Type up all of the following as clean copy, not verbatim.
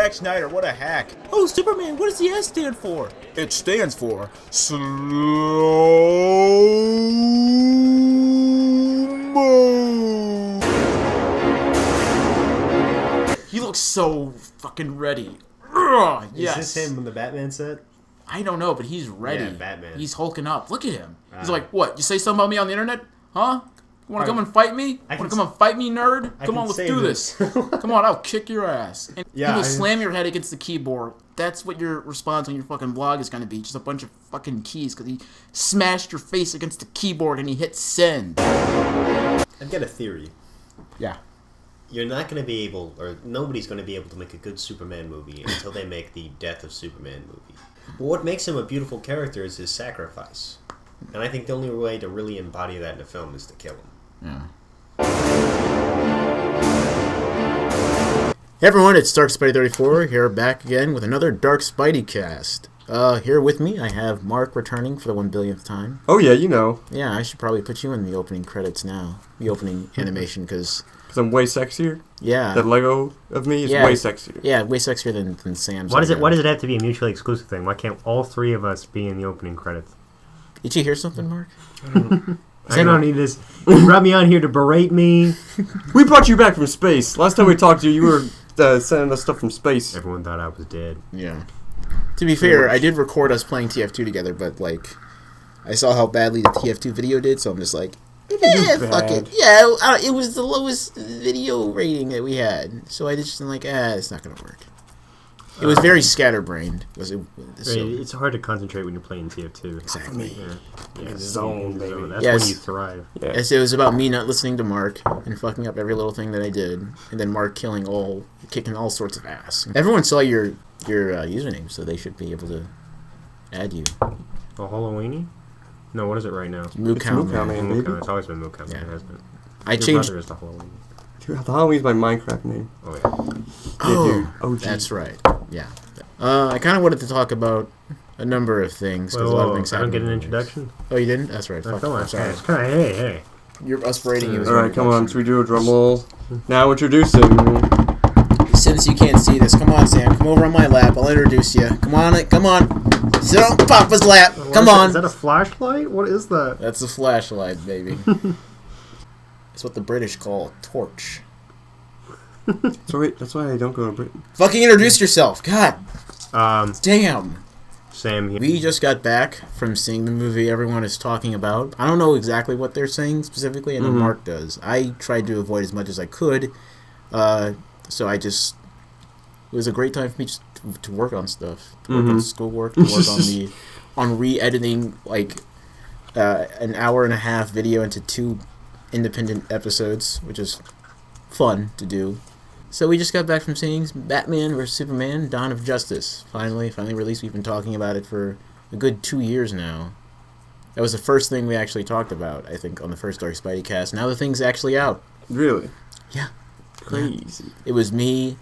Zack Snyder, what a hack. Oh, Superman, what does the S stand for? It stands for slow mo. He looks so fucking ready. Yes. Is this him in the Batman set? I don't know, but he's ready. Yeah, Batman. He's hulking up. Look at him. He's like, what? You say something about me on the internet? Huh? You want to come and fight me? Want to come and fight me, nerd? Come on, let's do this. Come on, I'll kick your ass. And you will slam your head against the keyboard. That's what your response on your fucking blog is going to be. Just a bunch of fucking keys because he smashed your face against the keyboard and he hit send. I've got a theory. Yeah. You're not going to be able, or nobody's going to be able to make a good Superman movie until they make the Death of Superman movie. But what makes him a beautiful character is his sacrifice. And I think the only way to really embody that in a film is to kill him. Yeah. Hey everyone, it's Darkspidey34 here back again with another Darkspideycast. Here with me, I have Mark returning for the 1,000,000th time. Oh yeah, you know. Yeah, I should probably put you in the opening credits now. The opening animation, because I'm way sexier? Yeah. That Lego of me is way sexier. Yeah, way sexier than Sam's. Why does it have to be a mutually exclusive thing? Why can't all three of us be in the opening credits? Did you hear something, Mark? I don't need this. You brought me on here to berate me. We brought you back from space. Last time we talked to you, you were sending us stuff from space. Everyone thought I was dead. Yeah. To be fair, I did record us playing TF2 together, but, like, I saw how badly the TF2 video did, so I'm just like, fuck it. Yeah, it was the lowest video rating that we had, so I just like, it's not going to work. It was very scatterbrained. It's hard to concentrate when you're playing TF2. Exactly. Yeah, zone, baby. That's when you thrive. Yes, it was about me not listening to Mark and fucking up every little thing that I did, and then Mark kicking all sorts of ass. Everyone saw your username, so they should be able to add you. Oh, Halloweeny? No, what is it right now? Moo Cow Man. It's always been Moo Cow Man, hasn't it? I changed. Your brother is the Halloween. The Halloween's my Minecraft name. Oh yeah. Oh, that's right. Yeah. I kind of wanted to talk about a number of things because a lot of things happened. I don't get an introduction. Oh, you didn't? That's right. Come on, sorry. Hey. You're us berating you. All right, come on. Should we do a drum roll? Now introducing. Since you can't see this, come on, Sam. Come over on my lap. I'll introduce you. Come on. Sit on Papa's lap. Come on. Is that a flashlight? What is that? That's a flashlight, baby. It's what the British call a torch. That's why I don't go to Britain. Fucking introduce yourself. God. Damn. Sam here. We just got back from seeing the movie everyone is talking about. I don't know exactly what they're saying specifically. I know Mark does. I tried to avoid as much as I could. So it was a great time for me just to work on stuff. To work on schoolwork. To work on re-editing like an hour and a half video into 2 independent episodes, which is fun to do. So we just got back from seeing Batman vs Superman: Dawn of Justice. Finally released. We've been talking about it for a good 2 years now. That was the first thing we actually talked about, I think, on the first Darkspideycast. Now the thing's actually out. Really? Yeah. Crazy. Yeah. It was me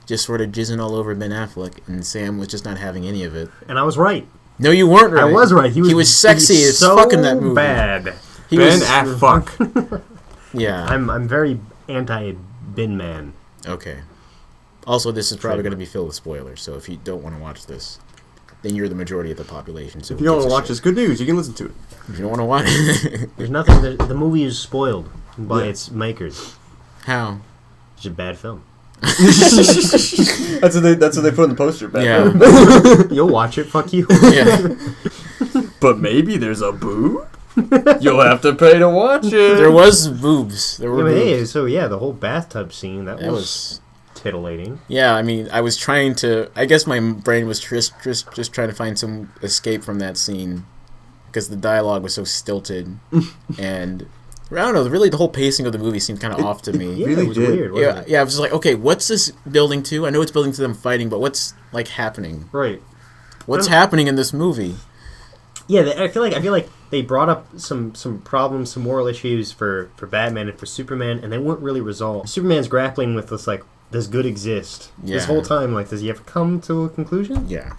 just sort of jizzing all over Ben Affleck, and Sam was just not having any of it. And I was right. No, you weren't right. I was right. He was sexy as fuck in that movie. Bad. Ben Affleck. Yeah. I'm very anti-Bin Man. Okay. Also, this is probably going to be filled with spoilers, so if you don't want to watch this, then you're the majority of the population. So if you don't want to watch this, good news. You can listen to it. If you don't want to watch it. There's nothing. The movie is spoiled by its makers. How? It's a bad film. That's what they put in the poster. Bad Yeah. You'll watch it. Fuck you. Yeah. But maybe there's a boob? You'll have to pay to watch it. There was boobs. There were boobs. The whole bathtub scene, that was titillating. Yeah, I mean, I was trying to... I guess my brain was just trying to find some escape from that scene because the dialogue was so stilted. And... I don't know, really the whole pacing of the movie seemed kind of off to me. Yeah, really it was weird, wasn't it? Yeah, I was just like, okay, what's this building to? I know it's building to them fighting, but what's, like, happening? Right. What's happening in this movie? Yeah, I feel like they brought up some problems, some moral issues for Batman and for Superman, and they weren't really resolved. Superman's grappling with this, like, does good exist? Yeah. This whole time, like, does he ever come to a conclusion? Yeah.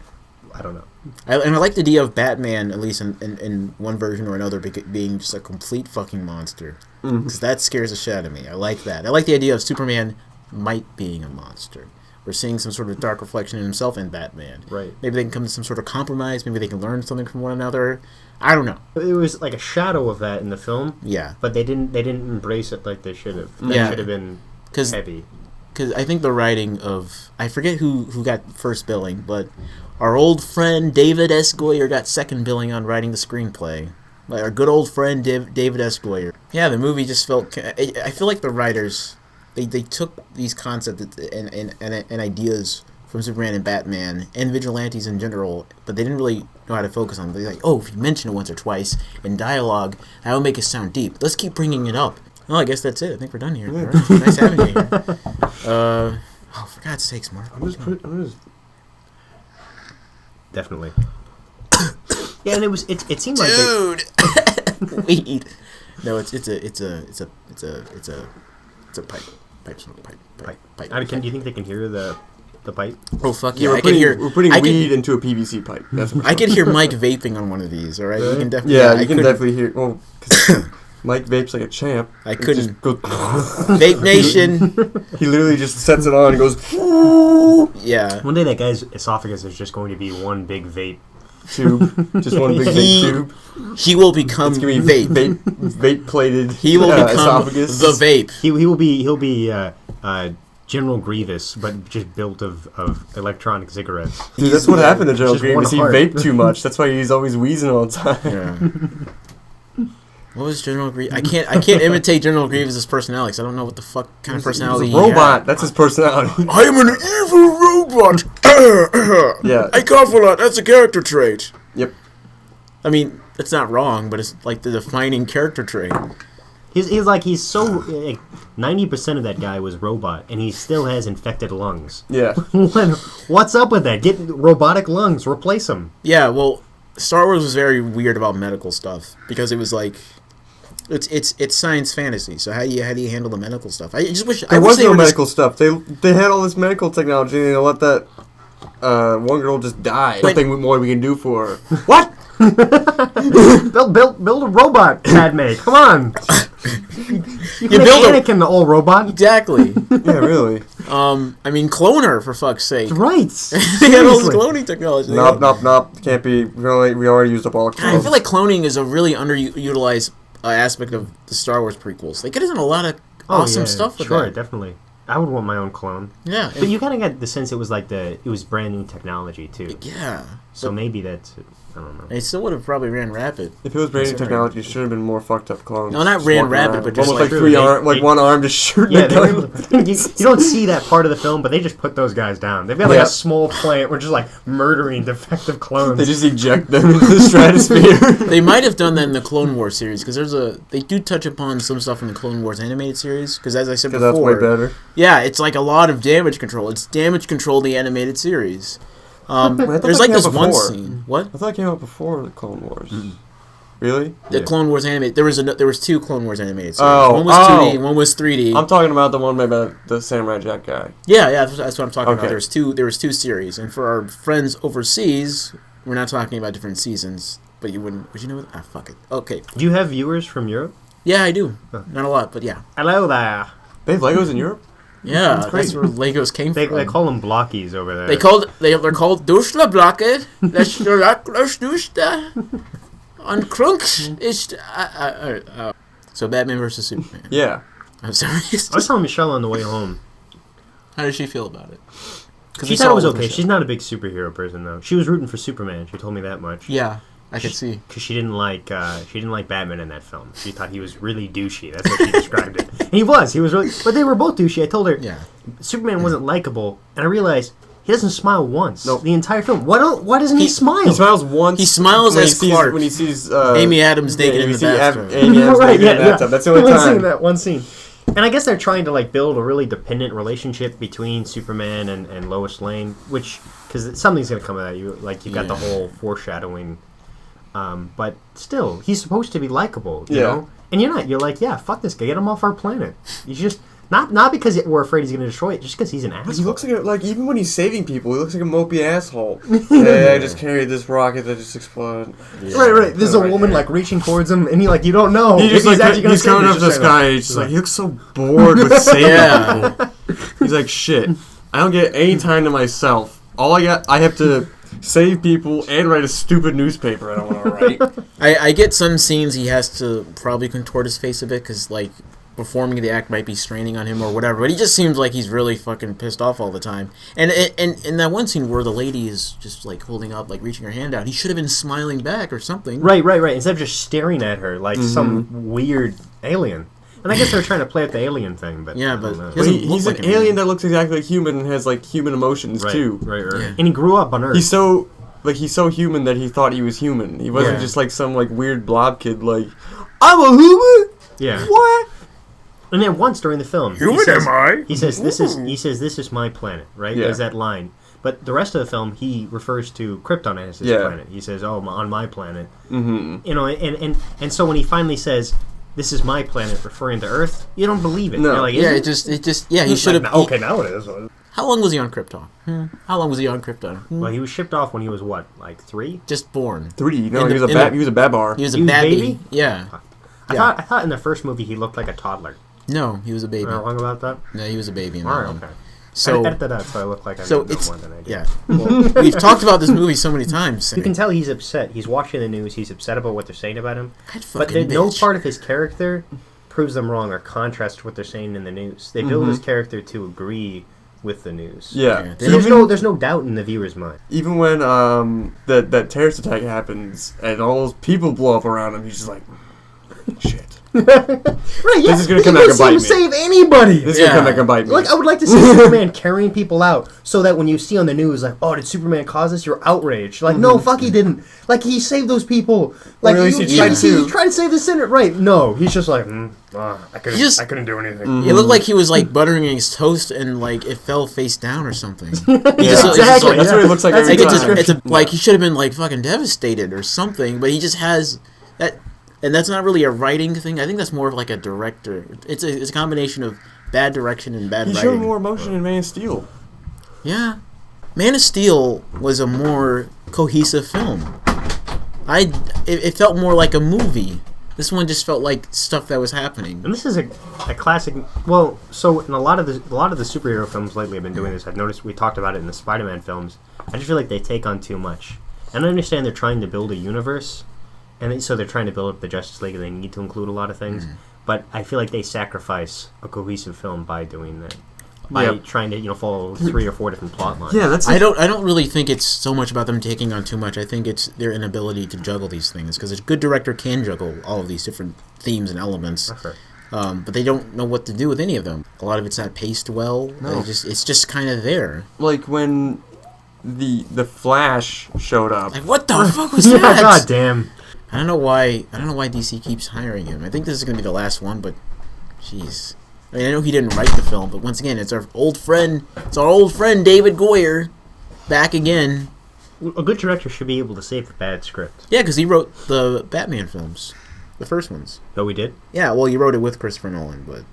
I don't know. And I like the idea of Batman, at least in one version or another, being just a complete fucking monster. Because that scares the shit out of me. I like that. I like the idea of Superman might being a monster. We're seeing some sort of dark reflection in himself and Batman. Right. Maybe they can come to some sort of compromise. Maybe they can learn something from one another. I don't know. It was like a shadow of that in the film. Yeah. But they didn't embrace it like they should have. That should have been heavy. Because I think the writing of... I forget who got first billing, but our old friend David S. Goyer got second billing on writing the screenplay. Like our good old friend David S. Goyer. Yeah, the movie just felt... I feel like the writers... They took these concepts and ideas from Superman and Batman and vigilantes in general, but they didn't really know how to focus on them. They're like, oh, if you mention it once or twice in dialogue, that will make it sound deep. Let's keep bringing it up. Well, I guess that's it. I think we're done here. All right. Nice having you here. Oh, for God's sakes, Mark. I'm just... Definitely. Yeah, and it seemed like dude. Weed. No, it's a pipe. Pipe. Do you think they can hear the pipe? Oh fuck yeah! We're putting weed into a PVC pipe. That's what I could hear Mike vaping on one of these. All right, really? You can definitely. Yeah, you can definitely hear. Well, 'cause Mike vapes like a champ. I couldn't. Vape Nation. He literally just sets it on and goes. Yeah. One day that guy's esophagus is just going to be one big vape Tube, just one big vape tube. He will become vape plated. He will become esophagus. the vape. He'll be General Grievous, but just built of electronic cigarettes. Dude, that's what happened to General Grievous. He heart. vaped too much. That's why he's always wheezing all the time. Yeah. What was General Grievous? I can't imitate General Grievous' personality because I don't know what the fuck kind of personality he's a robot. That's his personality. I am an evil robot. Yeah. I cough a lot. That's a character trait. Yep. I mean, it's not wrong, but it's like the defining character trait. He's so 90% of that guy was robot, and he still has infected lungs. Yeah. What's up with that? Get robotic lungs. Replace them. Yeah. Well, Star Wars was very weird about medical stuff because it was like. It's science fantasy. So how do you handle the medical stuff? I just wish there was no medical stuff. They had all this medical technology and they let that one girl just die. Nothing more we can do for her. What? build a robot, Padme. Come on. You can build Anakin the old robot. Exactly. Yeah, really. I mean, clone her for fuck's sake. Right. They had all this cloning technology. Nope. Can't be. We already used up all the clones. I feel like cloning is a really underutilized aspect of the Star Wars prequels. They could have done a lot of awesome stuff with that. Sure, definitely. I would want my own clone. Yeah. But you kind of got the sense it was brand new technology, too. Yeah. So maybe that's... I don't know. It still would have probably ran rapid. If it was brand new technology, it should have been more fucked up clones. No, not ran rapid, but just almost like one arm just shooting a gun. You don't see that part of the film, but they just put those guys down. They've got a small plant where just murdering defective clones. They just eject them into the stratosphere. They might have done that in the Clone Wars series because they do touch upon some stuff in the Clone Wars animated series because as I said before, that's way better. Yeah, it's like a lot of damage control. It's damage control the animated series. There's like this one scene. What? I thought it came out before the Clone Wars. Mm-hmm. Really? The Clone Wars animated. There was two Clone Wars animated series. One was 2D, one was 3D. I'm talking about the one made by the Samurai Jack guy. Yeah, that's what I'm talking about. There was two series, and for our friends overseas, we're not talking about different seasons. But would you know what? Fuck it. Okay. Do you have viewers from Europe? Yeah, I do. Not a lot, but yeah. Hello there. They have Legos in Europe? Yeah, that's where Legos came from. They call them blockies over there. They're called Duschler Blocke. On Krunks ist. So Batman versus Superman. Yeah. I'm sorry. I was telling Michelle on the way home. How did she feel about it? She thought it was okay. She's not a big superhero person though. She was rooting for Superman. She told me that much. Yeah. I could see because she didn't like Batman in that film. She thought he was really douchey. That's how she described it. And he was really, but they were both douchey. I told her, Superman wasn't likable, and I realized he doesn't smile once. Nope. The entire film. Why doesn't he smile? He smiles once. He smiles as Clark when he sees Amy Adams naked in the bathtub. Amy Adams naked in the bathtub. That's the only time. One scene. And I guess they're trying to build a really dependent relationship between Superman and Lois Lane, because something's gonna come of that. You've got the whole foreshadowing. But still, he's supposed to be likable, you know? And you're not. You're like, fuck this guy. Get him off our planet. You just... Not because we're afraid he's going to destroy it, just because he's an asshole. He looks like even when he's saving people, he looks like a mopey asshole. I just carried this rocket that just exploded. Yeah. Right. There's a woman, reaching towards him, and you don't know. He's coming up to this guy, and he's just he looks so bored with saving people. He's like, shit. I don't get any time to myself. I have to save people and write a stupid newspaper I don't want to write. I get some scenes he has to probably contort his face a bit because, like, performing the act might be straining on him or whatever, but he just seems like he's really fucking pissed off all the time. And in that one scene where the lady is just, like, holding up, like, reaching her hand out, he should have been smiling back or something. Right. Instead of just staring at her like some weird alien. And I guess they're trying to play up the alien thing, but... Yeah, but... He's an alien that looks exactly like human and has, like, human emotions, too. Right. Yeah. And he grew up on Earth. He's so human that he thought he was human. He wasn't just, like, some, like, weird blob kid, like, I'm a human? Yeah. What? And then once during the film... Human am I? This is my planet, right? Yeah. There's that line. But the rest of the film, he refers to Krypton as his planet. He says, on my planet. Mm-hmm. You know, and so when he finally says... This is my planet, referring to Earth. You don't believe it. No. You're like, he should have... Okay, now it is. How long was he on Krypton? How long was he on Krypton? Well, he was shipped off when he was, what, like 3? Just born. 3. No, he was a babar. He was a He was baby. baby? Yeah. I thought in the first movie he looked like a toddler. No, he was a baby. Am I wrong about that? No, he was a baby in that Alright, one. okay. So, I edit that out so I look like I so know it's more than I do. yeah. Well, we've talked about this movie so many times. You can tell he's upset. He's watching the news. He's upset about what they're saying about him. But no no part of his character proves them wrong or contrasts to what they're saying in the news. They build his character to agree with the news. Yeah. So there's no doubt in the viewer's mind. Even when that terrorist attack happens and all those people blow up around him, he's just like, shit. Right, yeah. This is gonna come back and bite me. Save anybody. This is gonna come back and bite me. Like, I would like to see Superman carrying people out so that when you see on the news, like, oh, did Superman cause this? You're outraged. Like, no, fuck, he didn't. Like, he saved those people. Like, Or at least he tried to. He tried to save the Senate. Right. No, he's just like, I couldn't do anything. It looked like he was, like, buttering his toast and, like, it fell face down or something. Exactly. That's what he looks like every time. Like, he should have been, like, fucking devastated or something, but he just has that... And that's not really a writing thing. I think that's more of like a director. It's a combination of bad direction and bad He writing. showed more emotion in Man of Steel. Yeah. Man of Steel was a more cohesive film. It felt more like a movie. This one just felt like stuff that was happening. And this is a classic. Well, so in a lot of the superhero films lately have been doing this. I've noticed we talked about it in the Spider-Man films. I just feel like they take on too much. And I understand they're trying to build a universe. And so they're trying to build up the Justice League, and they need to include a lot of things. But I feel like they sacrifice a cohesive film by doing that, by trying to follow 3 or 4 different plot lines. Yeah, that's. I don't really think it's so much about them taking on too much. I think it's their inability to juggle these things, because a good director can juggle all of these different themes and elements. That's But they don't know what to do with any of them. A lot of it's not paced well. No. It's just kind of there. Like when the Flash showed up. Like, what the fuck was Yeah, that? God damn. I don't know why DC keeps hiring him. I think this is going to be the last one, but jeez. I mean, I know he didn't write the film, but once again, it's our old friend David Goyer back again. A good director should be able to save a bad script. Yeah, because he wrote the Batman films, the first ones. Oh, we did? Yeah, well, he wrote it with Christopher Nolan, but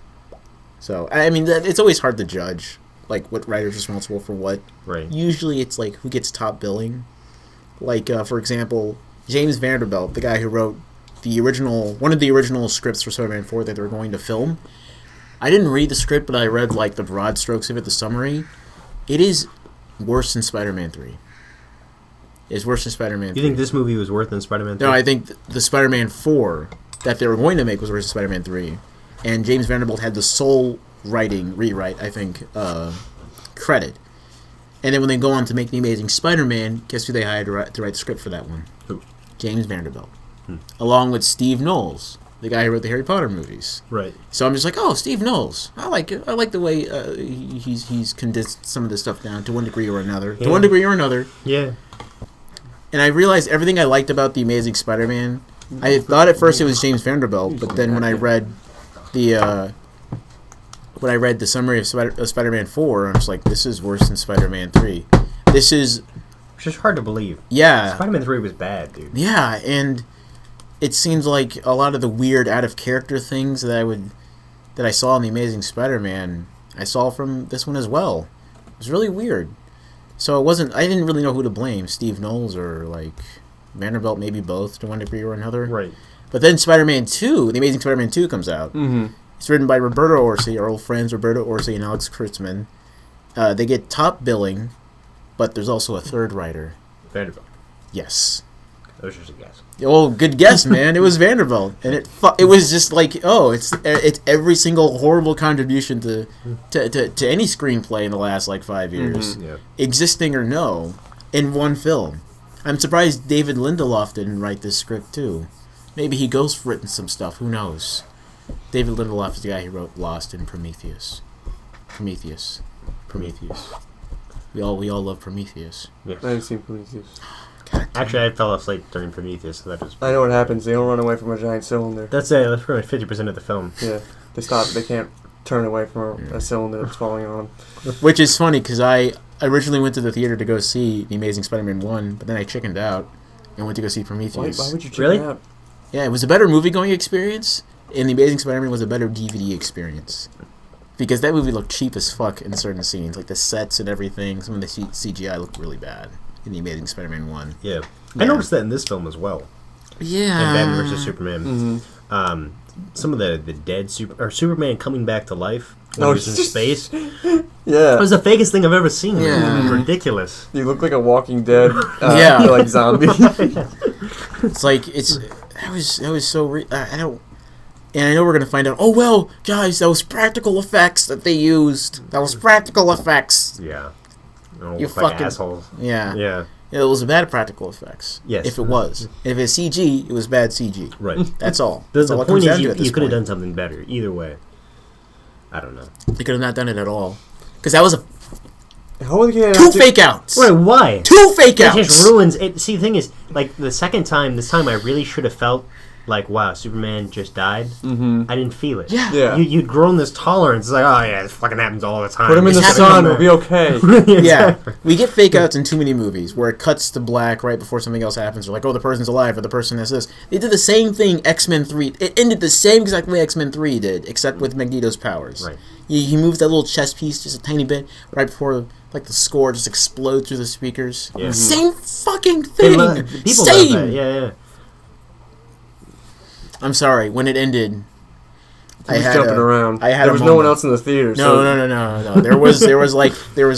so I mean, it's always hard to judge like what writer's responsible for what. Right. Usually, it's like who gets top billing. Like for example, James Vanderbilt, the guy who wrote one of the original scripts for Spider-Man 4 that they were going to film. I didn't read the script, but I read like the broad strokes of it, the summary. It is worse than Spider-Man 3. It's worse than Spider-Man 3. You think this movie was worse than Spider-Man 3? No, I think the Spider-Man 4 that they were going to make was worse than Spider-Man 3. And James Vanderbilt had the sole rewrite, I think, credit. And then when they go on to make The Amazing Spider-Man, guess who they hired to write the script for that one? Who? James Vanderbilt. Along with Steve Knowles, the guy who wrote the Harry Potter movies. Right. So I'm just like, oh, Steve Knowles. I like it. I like the way he's condensed some of this stuff down to one degree or another. Yeah. To one degree or another. Yeah. And I realized everything I liked about The Amazing Spider-Man, I thought at first it was James Vanderbilt, but then when I read the summary of Spider-Man 4, I was like, this is worse than Spider-Man 3. This is... Which is hard to believe. Yeah. Spider-Man 3 was bad, dude. Yeah, and it seems like a lot of the weird, out-of-character things that I saw in The Amazing Spider-Man, I saw from this one as well. It was really weird. So I didn't really know who to blame, Steve Knowles or, like, Vanderbilt, maybe both to one degree or another. Right. But then Spider-Man 2, The Amazing Spider-Man 2 comes out. Mm-hmm. It's written by Roberto Orci, our old friends Roberto Orci and Alex Kurtzman. They get top billing, but there's also a third writer. Vanderbilt. Yes. That was just a guess. Oh, good guess, man. It was Vanderbilt, and it was just like, it's every single horrible contribution to any screenplay in the last like 5 years, existing or no, in one film. I'm surprised David Lindelof didn't write this script too. Maybe he ghostwritten some stuff. Who knows? David Lindelof is the guy who wrote Lost and Prometheus. Prometheus. We all love Prometheus. I haven't seen Prometheus. Actually, I fell asleep during Prometheus, so that was... I know what happens. They don't run away from a giant cylinder. That's pretty much 50% of the film. Yeah. They stop. They can't turn away from a cylinder that's falling on them. Which is funny, because I originally went to the theater to go see The Amazing Spider-Man 1, but then I chickened out and went to go see Prometheus. Why would you chicken out? Yeah, it was a better movie-going experience, and The Amazing Spider-Man was a better DVD experience. Because that movie looked cheap as fuck in certain scenes. Like, the sets and everything, some of the CGI looked really bad in The Amazing Spider-Man 1. Yeah. I noticed that in this film as well. Yeah. In Batman vs. Superman. Some of the dead Superman coming back to life when he was in space. Yeah. It was the fakest thing I've ever seen. Yeah. It was ridiculous. You look like a Walking Dead like zombie. It's like, that was so I don't... And I know we're going to find out, oh, well, guys, that was practical effects that they used. That was practical effects. Yeah. You like fucking... assholes. Yeah. Yeah. It was bad practical effects. Yes. If it was. If it's CG, it was bad CG. Right. That's all. The That's all it point comes down is to at this you could have point. done something better. Either way. I don't know. They could have not done it at all. Because that was How are they two fake outs. Wait, why? 2 fake outs. It just ruins it. See, the thing is, like, this time I really should have felt like, wow, Superman just died. Mm-hmm. I didn't feel it. Yeah. You'd grown this tolerance. It's like, oh, yeah, this fucking happens all the time. Put him in the sun, we'll be okay. Yeah. We get fake outs in too many movies where it cuts to black right before something else happens. Or like, oh, the person's alive or the person has this. They did the same thing X-Men 3. It ended the same exact way X-Men 3 did, except with Magneto's powers. Right. He moved that little chess piece just a tiny bit right before like the score just explodes through the speakers. Yeah. Same fucking thing. People Same. love that. Yeah. I'm sorry. When it ended, I was jumping around. There was no one else in the theater. No. There was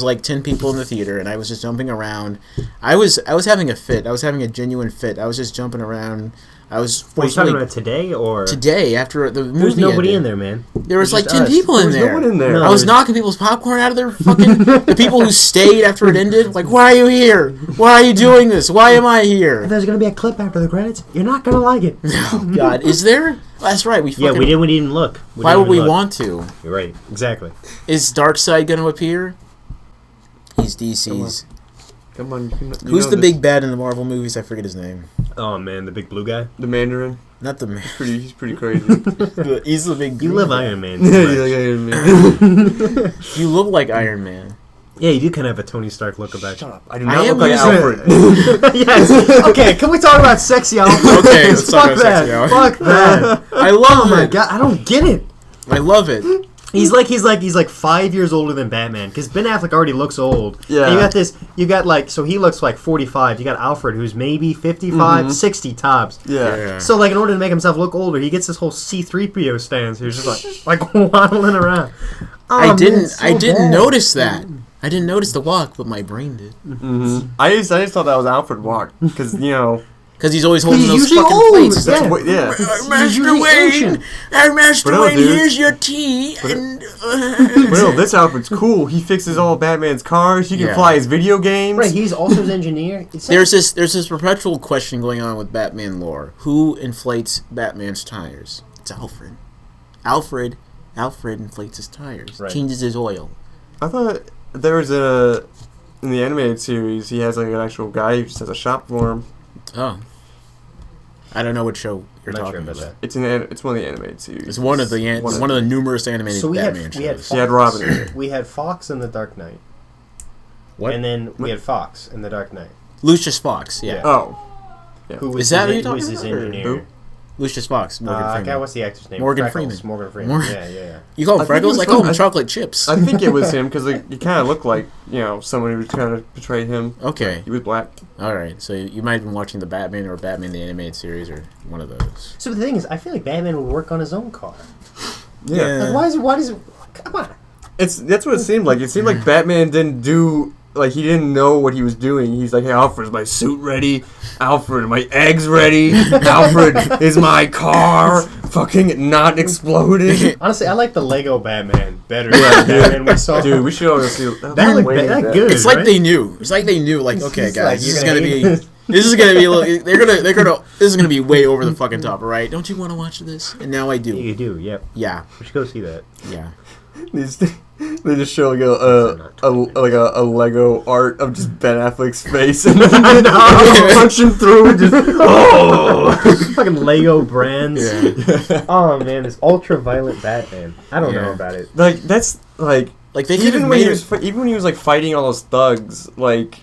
like 10 people in the theater, and I was just jumping around. I was having a fit. I was having a genuine fit. I was just jumping around. I was. What are you talking about today or today after the movie? There's nobody ended. in there, man. There was like 10 people in there. No one in there. I was knocking people's popcorn out of their fucking... the people who stayed after it ended. Like, why are you here? Why are you doing this? Why am I here? If there's going to be a clip after the credits, you're not going to like it. Oh, God. Is there? That's right. We didn't even look. Why would we want to? You're right. Exactly. Is Darkseid going to appear? He's DC's. Come on. Who's the big bad in the Marvel movies? I forget his name. Oh, man. The big blue guy? The Mandarin. Not the man. He's pretty crazy. He's the big... You love Iron Man. Yeah, you like Iron Man. You look like Iron Man. Yeah, you do kind of have a Tony Stark look about you. Shut up. I do not look like Alfred. Yes. Okay, can we talk about sexy Alfred? Okay, let's talk about sexy Alfred. Fuck that. I love Oh my it. god, I don't get it. I love it. He's like 5 years older than Batman because Ben Affleck already looks old. Yeah. And you got like, so he looks like 45. You got Alfred who's maybe 55, 60 tops. Yeah. So like in order to make himself look older, he gets this whole C-3PO stance. He's just like waddling around. Oh, I didn't notice that. I didn't notice the walk, but my brain did. Mm-hmm. I just thought that was Alfred walk because because he's always holding those usually fucking old. plates. Yeah. Master Wayne, Master no, Wayne, dude. here's your tea. And But no, this Alfred's cool. He fixes all Batman's cars. He can fly his video games. Right, he's also his engineer. there's this perpetual question going on with Batman lore. Who inflates Batman's tires? It's Alfred. Alfred inflates his tires. Right. Changes his oil. I thought there was in the animated series, he has like an actual guy who just has a shop for him. Oh. I don't know what show you're Not talking sure about about. that. It's one of the animated series. It's one of the numerous animated So we Batman had shows. He had Robin in it. We had Fox in The Dark Knight. What? And then we had Fox in The Dark Knight. Lucius Fox, yeah. Yeah. Oh. Who was Is that who his, you're who was talking his about, or engineer? who? Lucius Fox, Morgan Freeman. God, what's the actor's name? Morgan Freckles. Freeman. Morgan Freeman. Yeah. You call him I think it Freckles? was I call from- him chocolate chips. I think it was him because he kind of looked like someone who kind of portrayed him. Okay. He was black. All right. So you might have been watching the Batman or Batman the Animated Series or one of those. So the thing is, I feel like Batman would work on his own car. Yeah. Like, why does it? Come on. That's what it seemed like. It seemed like Batman didn't do. Like, he didn't know what he was doing. He's like, hey, Alfred, is my suit ready? Alfred, are my eggs ready? Alfred, is my car fucking not exploding? Honestly, I like the Lego Batman better than the Batman we saw. Dude, we should all see That looked that good. It's like right? they knew. It's like they knew. Like, okay, It's guys, like, this you're is gonna gonna be. hate This is gonna be. This is gonna be way over the fucking top. All right? Don't you want to watch this? And now I do. You do, yep. Yeah. We should go see that. Yeah. They just show like a Lego art of just Ben Affleck's face and then punching through and just Fucking Lego brands. Yeah. Oh man, this ultraviolet Batman. I don't know about it. Like that's like They could even have when made he was even when he was like fighting all those thugs, like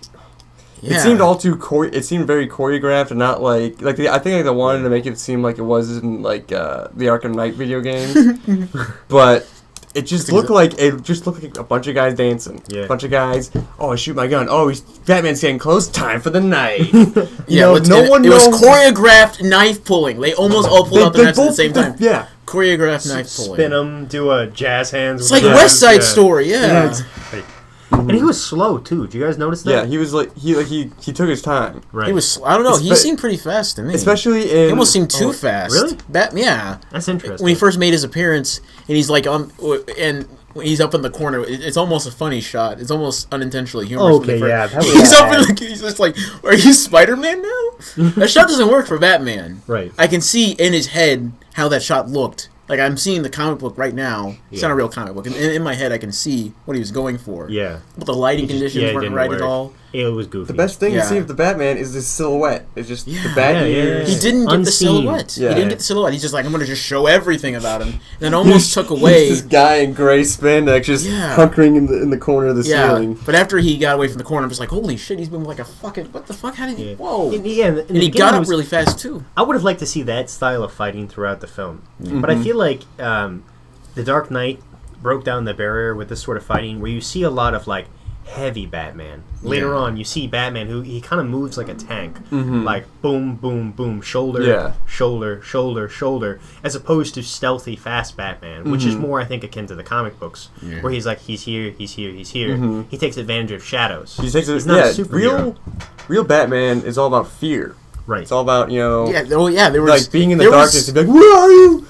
it seemed all too it seemed very choreographed and not I think they wanted to make it seem like it was in like the Arkham Knight video games, but. It just looked like a bunch of guys dancing. Yeah. A bunch of guys. Oh, I shoot my gun. Oh, Batman's getting close. Time for the knife. It was choreographed knife pulling. They almost all pulled out the knives at the same time. Yeah. Choreographed knife pulling. Spin them, do a jazz hands. It's like West Side Story. Yeah. And he was slow too. Did you guys notice that? Yeah, he was he took his time. Right. He was. I don't know. He seemed pretty fast to me. Especially in. He almost seemed too fast. Really? Yeah. That's interesting. When he first made his appearance, and he's like and he's up in the corner. It's almost a funny shot. It's almost unintentionally humorous. Okay, yeah. He's up in he's just like, are you Spider-Man now? That shot doesn't work for Batman. Right. I can see in his head how that shot looked. Like, I'm seeing the comic book right now. It's not a real comic book. In my head, I can see what he was going for. Yeah. But the lighting conditions weren't right at all. It was goofy. The best thing to see of the Batman is the silhouette. It's just the bat ears. He didn't get the silhouette. Yeah. He didn't get the silhouette. He's just like, I'm going to just show everything about him. And it almost took away... this guy in gray spandex just hunkering in the corner of the ceiling. But after he got away from the corner, I'm just like, holy shit, he's been like a fucking... What the fuck? How did he... Whoa. And he got up really fast, too. I would have liked to see that style of fighting throughout the film. Mm-hmm. But I feel like The Dark Knight broke down the barrier with this sort of fighting where you see a lot of, like, heavy Batman. Later on, you see Batman who he kind of moves like a tank, like boom, boom, boom, shoulder, shoulder, shoulder, shoulder, as opposed to stealthy, fast Batman, which is more, I think, akin to the comic books, where he's like, he's here, he's here, he's here. He takes advantage of shadows. He's not a superhero. Real Batman is all about fear. Right. It's all about, you know... there was... Like, being in the darkness and be like, where are you?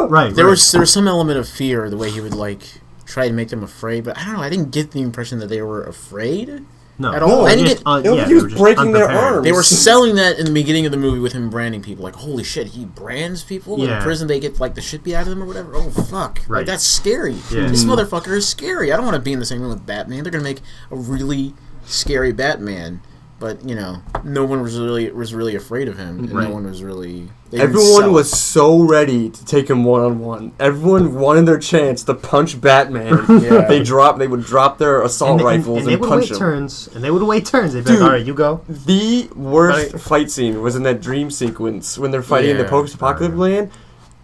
Right. There was some element of fear, the way he would, like... try to make them afraid, but I don't know. I didn't get the impression that they were afraid at all. I didn't get. He was breaking their arms. They were selling that in the beginning of the movie with him branding people. Like, holy shit, he brands people in prison. They get like the shit beat out of them or whatever. Oh fuck, like that's scary. Yeah. This motherfucker is scary. I don't want to be in the same room with Batman. They're gonna make a really scary Batman. But no one was really afraid of him, and no one was really. Everyone was so ready to take him one-on-one. Everyone wanted their chance to punch Batman. They would drop their assault rifles and punch him. And they would wait turns. They'd be like, all right, you go. The worst fight scene was in that dream sequence when they're fighting in the post-apocalyptic land.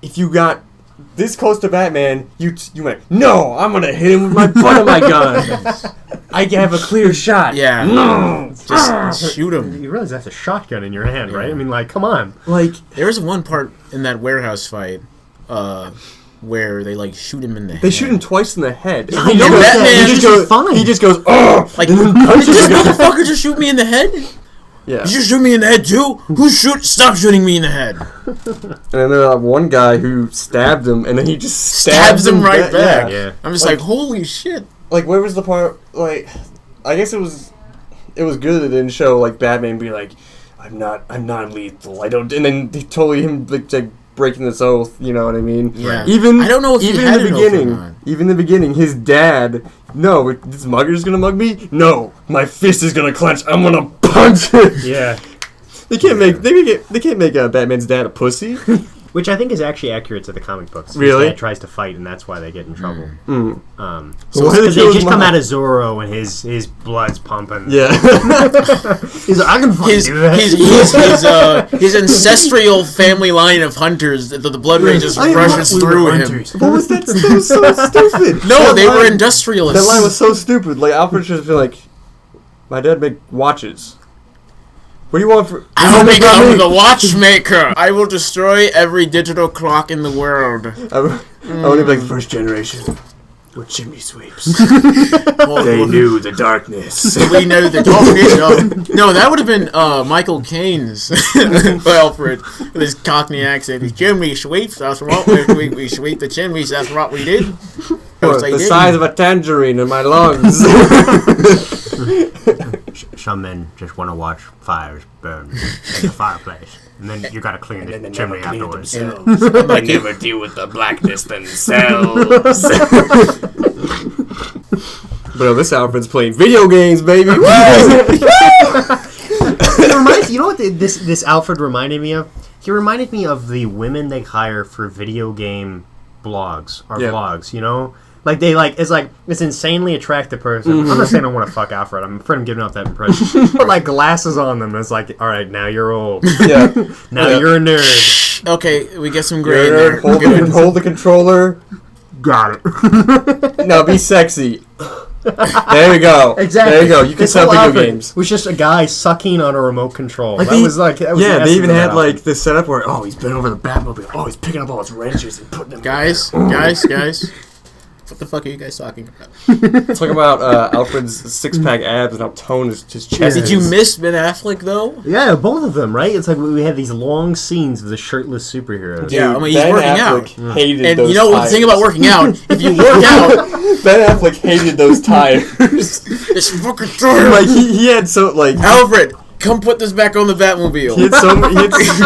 If you got this close to Batman, you went, no, I'm going to hit him with my butt of my gun. I have a clear shot. Yeah. No. Just shoot him. You realize that's a shotgun in your hand, right? I mean, like, come on. Like, there was one part in that warehouse fight where they, like, shoot him in the head. They shoot him twice in the head. Yeah, Batman he just goes, oh! Like, did this motherfucker just shoot me in the head? Yeah. Did you shoot me in the head, too? Stop shooting me in the head. And then there's one guy who stabbed him, and then he just stabs him right back. Yeah. I'm just like, holy shit. Like, where was the part, like, I guess it was good that it didn't show, like, Batman be like, I'm not lethal, I don't, and then totally him, like breaking this oath, you know what I mean? Yeah. I don't know if even in the beginning, his dad, no, this mugger's gonna mug me? No, my fist is gonna clench, I'm gonna punch him! Yeah. They can't make Batman's dad a pussy. Which I think is actually accurate to the comic books. Really? His dad tries to fight, and that's why they get in trouble. So they just come out of Zorro, and his blood's pumping. Yeah. He's like, I can fucking do that. His ancestral family line of hunters, the blood rage just rushes through him. What was that? That was so stupid. No, they were industrialists. That line was so stupid. Like, Alfred should have been like, my dad make watches. What do you want for... I will become the watchmaker. I will destroy every digital clock in the world. I want to be like first generation. were chimney sweeps. Well, They knew the darkness. we know the darkness. No, that would have been Michael Caine's Alfred with his Cockney accent. His chimney sweeps. That's what we sweep the chimneys. That's what we did. The size of a tangerine in my lungs. Some men just want to watch fires burn in the fireplace, and then you gotta clean the chimney afterwards. I never deal with the blackness themselves. But this Alfred's playing video games, baby. It reminds you know what this Alfred reminded me of? He reminded me of the women they hire for video game blogs or vlogs. You know. Like it's this insanely attractive person. Mm-hmm. I'm not saying I want to fuck Alfred. I'm afraid I'm giving off that impression. But like glasses on them, it's like, all right, now you're old. Yeah. Now you're a nerd. Okay, we get some gray in there. Hold the controller. Got it. Now be sexy. There you go. Exactly. There you go. You can sell video games. It was just a guy sucking on a remote control. Like that was the they essence even of had that like this setup where he's been over the Batmobile. Oh, he's picking up all his wrenches and putting them. Guys. What the fuck are you guys talking about? Talking about Alfred's six-pack abs and how toned his chest Did is. you miss Ben Affleck though? Yeah, both of them, right? It's like we had these long scenes of the shirtless superheroes. Yeah, I mean, he's Ben working Affleck out. hated And those you know what the tires. thing about working out? If you work out, Ben Affleck hated those tires. it's fucking true. Like he had so like Alfred, come put this back on the Batmobile. he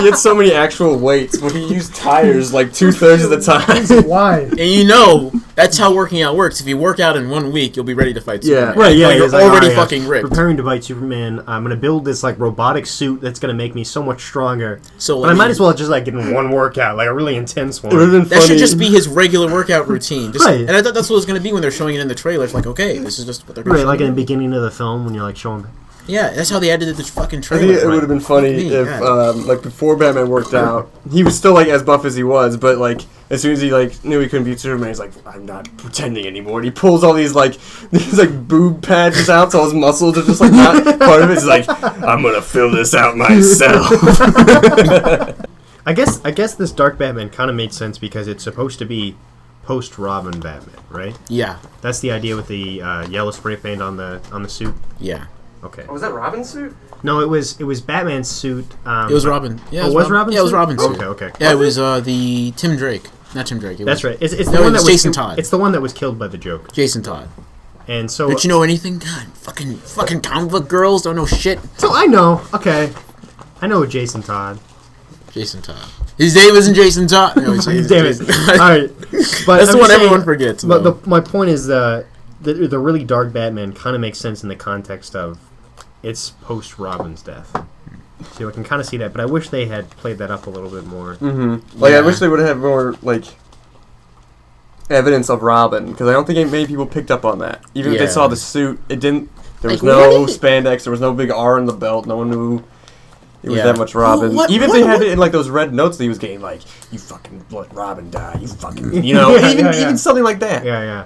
had so many actual weights, but he used tires like 2/3 of the time. Why? And you know, that's how working out works. If you work out in 1 week, you'll be ready to fight Yeah. Superman. Right, yeah, Like, you're he's like, already "All right, fucking ripped. Preparing to fight Superman. I'm gonna build this like robotic suit that's gonna make me so much stronger. So But I might as well just like get in one workout, like a really intense one. It would have been That funny. should just be his regular workout routine. Just, Right. And I thought that's what it was going to be when they're showing it in the trailer. It's like, okay, this is just what they're going Right, to like in the beginning of the film when you're like showing. Yeah, that's how they edited this fucking I trailer. think it would have been funny if, like, before Batman worked out, he was still, like, as buff as he was, but, like, as soon as he, like, knew he couldn't beat Superman, he's like, I'm not pretending anymore. And he pulls all these boob patches out, so his muscles are just, like, not part of it. He's like, I'm gonna fill this out myself. I guess this Dark Batman kind of made sense because it's supposed to be post-Robin Batman, right? Yeah, That's the idea with the yellow spray paint on the suit. yeah. Okay. Was that Robin's suit? No, it was Batman's suit. It was Robin. Yeah, Oh, was Robin's Yeah, it was suit? Robin's suit. Okay. Yeah, it was the Tim Drake. Not Tim Drake. That's right. It's No, the one it's that was Jason Todd. It's the one that was killed by the Joker. Jason Todd. And so Don't you know anything? God, fucking comic book girls don't know shit. So I know. Okay. I know Jason Todd. Jason Todd. His name isn't Jason Todd. No, it's Damn it. Jason. All right. But That's I'm the one just saying- everyone forgets. But though. my point is the really dark Batman kind of makes sense in the context of it's post Robin's death. So I can kind of see that, but I wish they had played that up a little bit more. Mm-hmm. Like, I Yeah. wish they would have more, like, evidence of Robin, because I don't think many people picked up on that. Even if they Yeah. saw the suit, it didn't. There was Like, no what did spandex. There was no big R in the belt. No one knew it was Yeah. that much Robin. What- Even what- if they had what- it in like those red notes that he was getting, like you fucking let Robin die. You fucking, you know, Yeah, even yeah, yeah. even something like that. Yeah.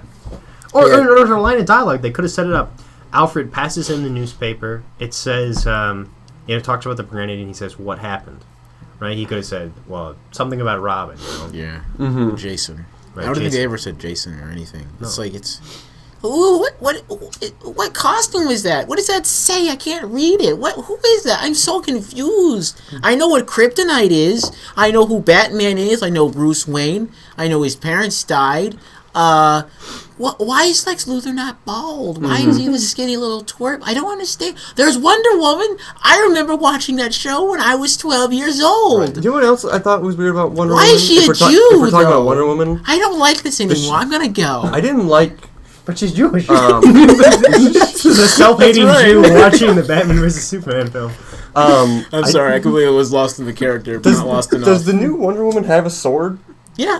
Or, Yeah. or a line of dialogue. They could have set it up. Alfred passes him the newspaper. It says, talks about the grenade, and he says, "What happened?" Right? He could have said, "Well, something about Robin." You know? Yeah. Mm-hmm. Jason. Right, I don't think Jason. they ever said Jason or anything. It's No. like it's. Ooh, what costume is that? What does that say? I can't read it. Who is that? I'm so confused. I know what Kryptonite is. I know who Batman is. I know Bruce Wayne. I know his parents died. Why is Lex Luthor not bald? Why is he the skinny little twerp? I don't understand. There's Wonder Woman. I remember watching that show when I was 12 years old. Do you know what else I thought was weird about Wonder Why Woman? is she If a we're ta- Jew, If we're talking though? about Wonder Woman, I don't like this anymore. I'm gonna go. I didn't like. But she's Jewish. She's a self-hating That's right. Jew watching the Batman vs Superman film. I'm sorry, I completely was lost in the character, but not lost enough. Does the new Wonder Woman have a sword? Yeah,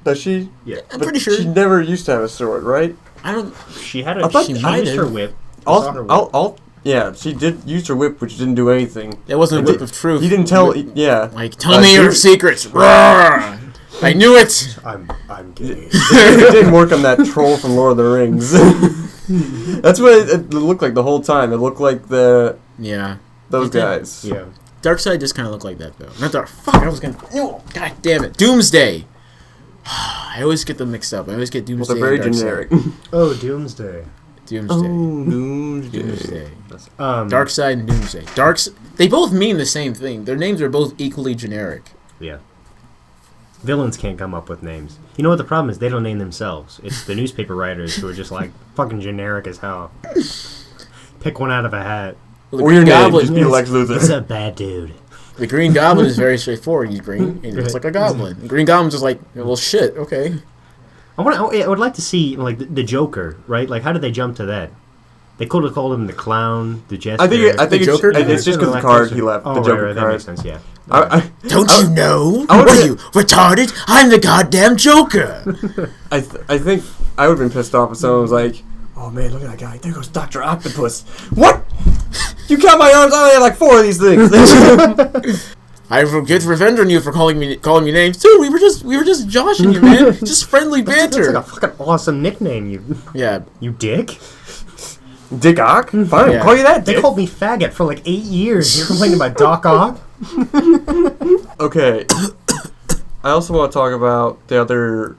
Does she? Yeah. I'm But pretty sure. She never used to have a sword, right? I don't. She had I thought- she might used have. her whip. I saw her whip. Yeah, she did use her whip, which didn't do anything. That wasn't a It whip did- of truth. He didn't tell. Yeah. Like, tell me your dude, secrets. Roar! I knew it. I'm gay. It didn't work on that troll from Lord of the Rings. That's what it looked like the whole time. It looked like Yeah. those It did. guys. Darkseid just kind of looked like that, though. Not Dark. Fuck, I was gonna. No, God damn it. Doomsday. I always get them mixed up. I always get Doomsday. Well, they're very and generic. Oh, Doomsday. Doomsday. Darkseid and Doomsday. They both mean the same thing. Their names are both equally generic. Yeah. Villains can't come up with names. You know what the problem is? They don't name themselves. It's the newspaper writers who are just like fucking generic as hell. Pick one out of a hat. Well, Or your name, Goblin just be Lex Luthor. It's a bad dude. The Green Goblin is very straightforward. He's green, and it's like a goblin. The Green Goblin's just like, well, shit, okay. I would like to see like the Joker, right? Like, how did they jump to that? They could have called him the Clown, the Jester. I think The Joker? it's just because the card he left. The Joker that card. makes sense. Yeah. Don't you know? I What would- are you, retarded? I'm the goddamn Joker! I think I would have been pissed off if someone was like, "Oh man, look at that guy! There goes Dr. Octopus." What? You count my arms? I only have like 4 of these things. I will get revenge on you for calling me names. Dude, we were just joshing you, man. Just friendly That's banter. like a fucking awesome nickname, Yeah. you dick. Dick Ock? Fine, Yeah. we'll call you that, They Dick. called me faggot for like 8 years. You're complaining about Doc Ock? Okay. I also want to talk about the other,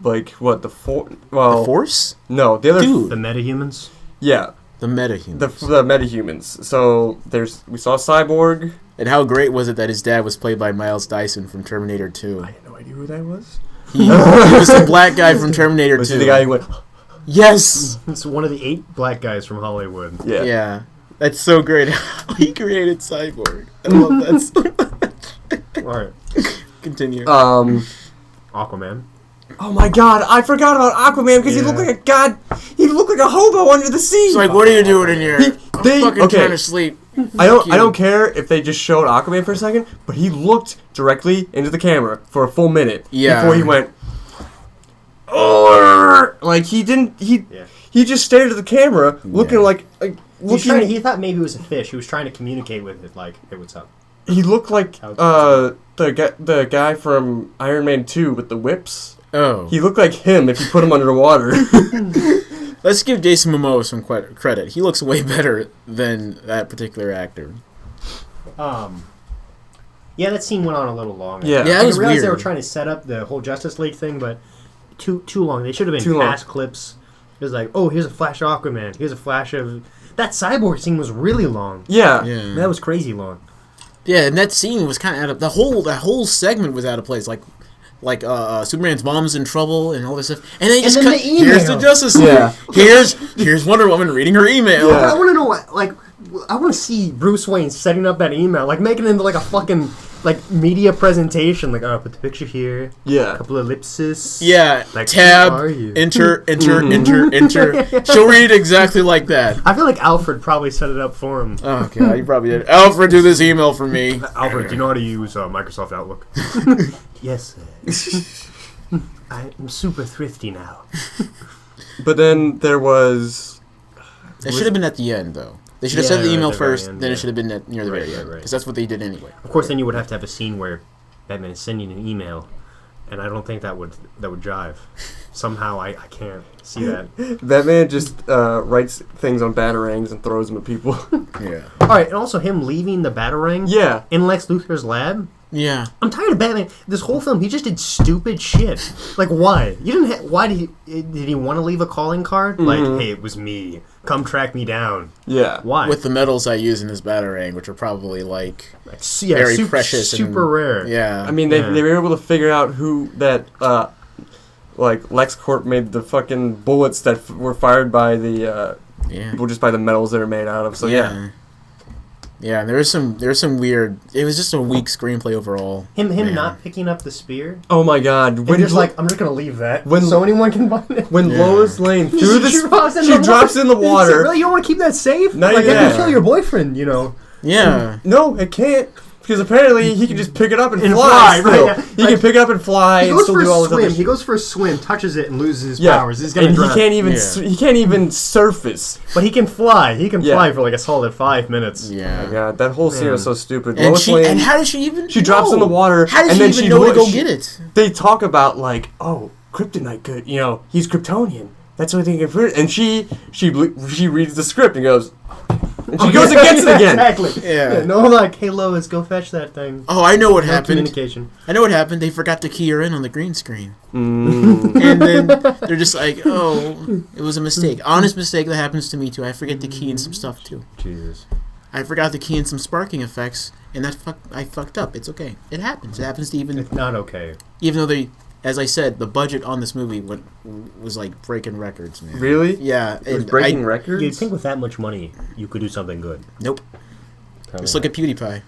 like, what, the Force? No, the other... Dude. The metahumans? Yeah, The metahumans. the metahumans. So, we saw Cyborg. And how great was it that his dad was played by Miles Dyson from Terminator 2? I had no idea who that was. He was the black guy from Terminator Was 2. he the guy who went, Yes! It's one of the 8 black guys from Hollywood. yeah. Yeah. That's so great how he created Cyborg. I love that so much. Alright. Continue. Aquaman. Oh my god, I forgot about Aquaman because he looked like he looked like a hobo under the sea. It's like, what are you doing in here? I'm fucking trying to sleep. I don't care if they just showed Aquaman for a second, but he looked directly into the camera for a full minute before he went, oh, like he just stared at the camera looking like looking. He thought maybe it was a fish. He was trying to communicate with it, like, hey, what's up? He looked like the guy from Iron Man 2 with the whips. Oh. He looked like him if you put him under the water. Let's give Jason Momoa some credit. He looks way better than that particular actor. Yeah, that scene went on a little long. Yeah. Yeah, I it was realized they weird. were trying to set up the whole Justice League thing, but too long. They should have been Too long. fast clips. It was like, oh, here's a flash of Aquaman. Here's a flash of... That cyborg scene was really long. Yeah. Yeah. That was crazy long. Yeah, and that scene was kind of out of... The whole segment was out of place. Like Superman's mom's in trouble and all this stuff. And they just then cut... the email. Here's the Justice League. Yeah. Here's Wonder Woman reading her email. Yeah. I want to know what, like, I want to see Bruce Wayne setting up that email, like making it into like a fucking like media presentation. Like, oh, put the picture here, Yeah. a couple of ellipses. Yeah, Like, tab, who are you? enter. She'll read exactly like that. I feel like Alfred probably set it up for him. Oh, God, you probably did. Alfred, do this email for me. Alfred, do you know how to use Microsoft Outlook? Yes, sir. I'm super thrifty now. But then there was... It should have been at the end, though. They should have Yeah, sent the right email at the very first, end, then yeah. it should have been near the Right, very end. right. Because that's what they did anyway. Of course, then you would have to have a scene where Batman is sending an email, and I don't think that would jive. Somehow, I can't see that. Batman just writes things on batarangs and throws them at people. Yeah. All right, and also him leaving the Batarang Yeah. in Lex Luthor's lab. Yeah. I'm tired of Batman. This whole film, he just did stupid shit. Like, why? You didn't. Why did he want to leave a calling card? Like, hey, it was me. Come track me down. Yeah. Why? With the metals I use in this Batarang, which are probably, like, yeah, very super, precious. super and, rare. Yeah. I mean, they were able to figure out who that, like, LexCorp made the fucking bullets that were fired by the, yeah. well, just by the metals that are made out of. So, yeah. Yeah, and there was some weird... It was just a weak screenplay overall. Him Yeah. not picking up the spear. Oh, my God. When just like, I'm just going to leave that when- so anyone can find it. When Yeah. Lois Lane threw She drops in she the drops in the water. Really, you don't want to keep that safe? Not Like, even that can that. kill your boyfriend, you know. Yeah. No, it can't. Because apparently he can just pick it up and And fly. fly, right, still. yeah. He Like, can pick it up and fly He and goes still for do all a this other swim. shit. He goes for a swim, touches it, and loses his Yeah. powers. He's gonna And drown. he can't even Yeah. he can't even surface. But he can fly. He can Yeah. fly for like a solid 5 minutes. Oh Yeah. my God, that whole scene Man. was so stupid. And Lois Lane, how did she even... she drops know? in the water. How did and she then even she know to look- go she- get it? They talk about like, oh, kryptonite could, you know, he's Kryptonian. That's what they can. And she reads the script and goes, And she goes and gets it again. Exactly. Yeah. No, like, hey, Lois, go fetch that thing. Oh, I know what No happened. communication. I know what happened. They forgot to key her in on the green screen. Mm. And then they're just like, oh, it was a mistake. Honest mistake that happens to me, too. I forget to key in some stuff, too. Jesus. I forgot to key in some sparking effects, and I fucked up. It's okay. It happens. It happens to It's not okay. even though they, as I said, the budget on this movie was like breaking records, man. Really? Yeah. It was and breaking records? You'd think with that much money, you could do something good. Nope. Tell Just me look at PewDiePie.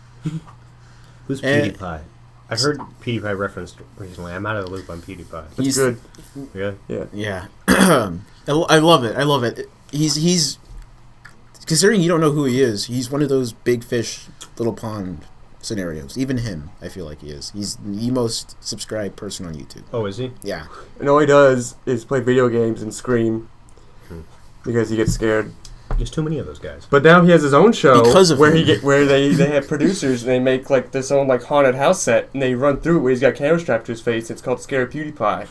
who's and- PewDiePie? I've heard PewDiePie referenced recently. I'm out of the loop on PewDiePie. That's He's good. Yeah. Yeah. I love it. I love it. He's considering you don't know who he is. He's one of those big fish, little pond scenarios. Even him, I feel like he is. He's the most subscribed person on YouTube. Oh, is he? Yeah. And all he does is play video games and scream because he gets scared. There's too many of those guys. But now he has his own show Because of where him. they have producers and they make like this own like haunted house set and they run through it where he's got camera strapped to his face. It's called Scare PewDiePie.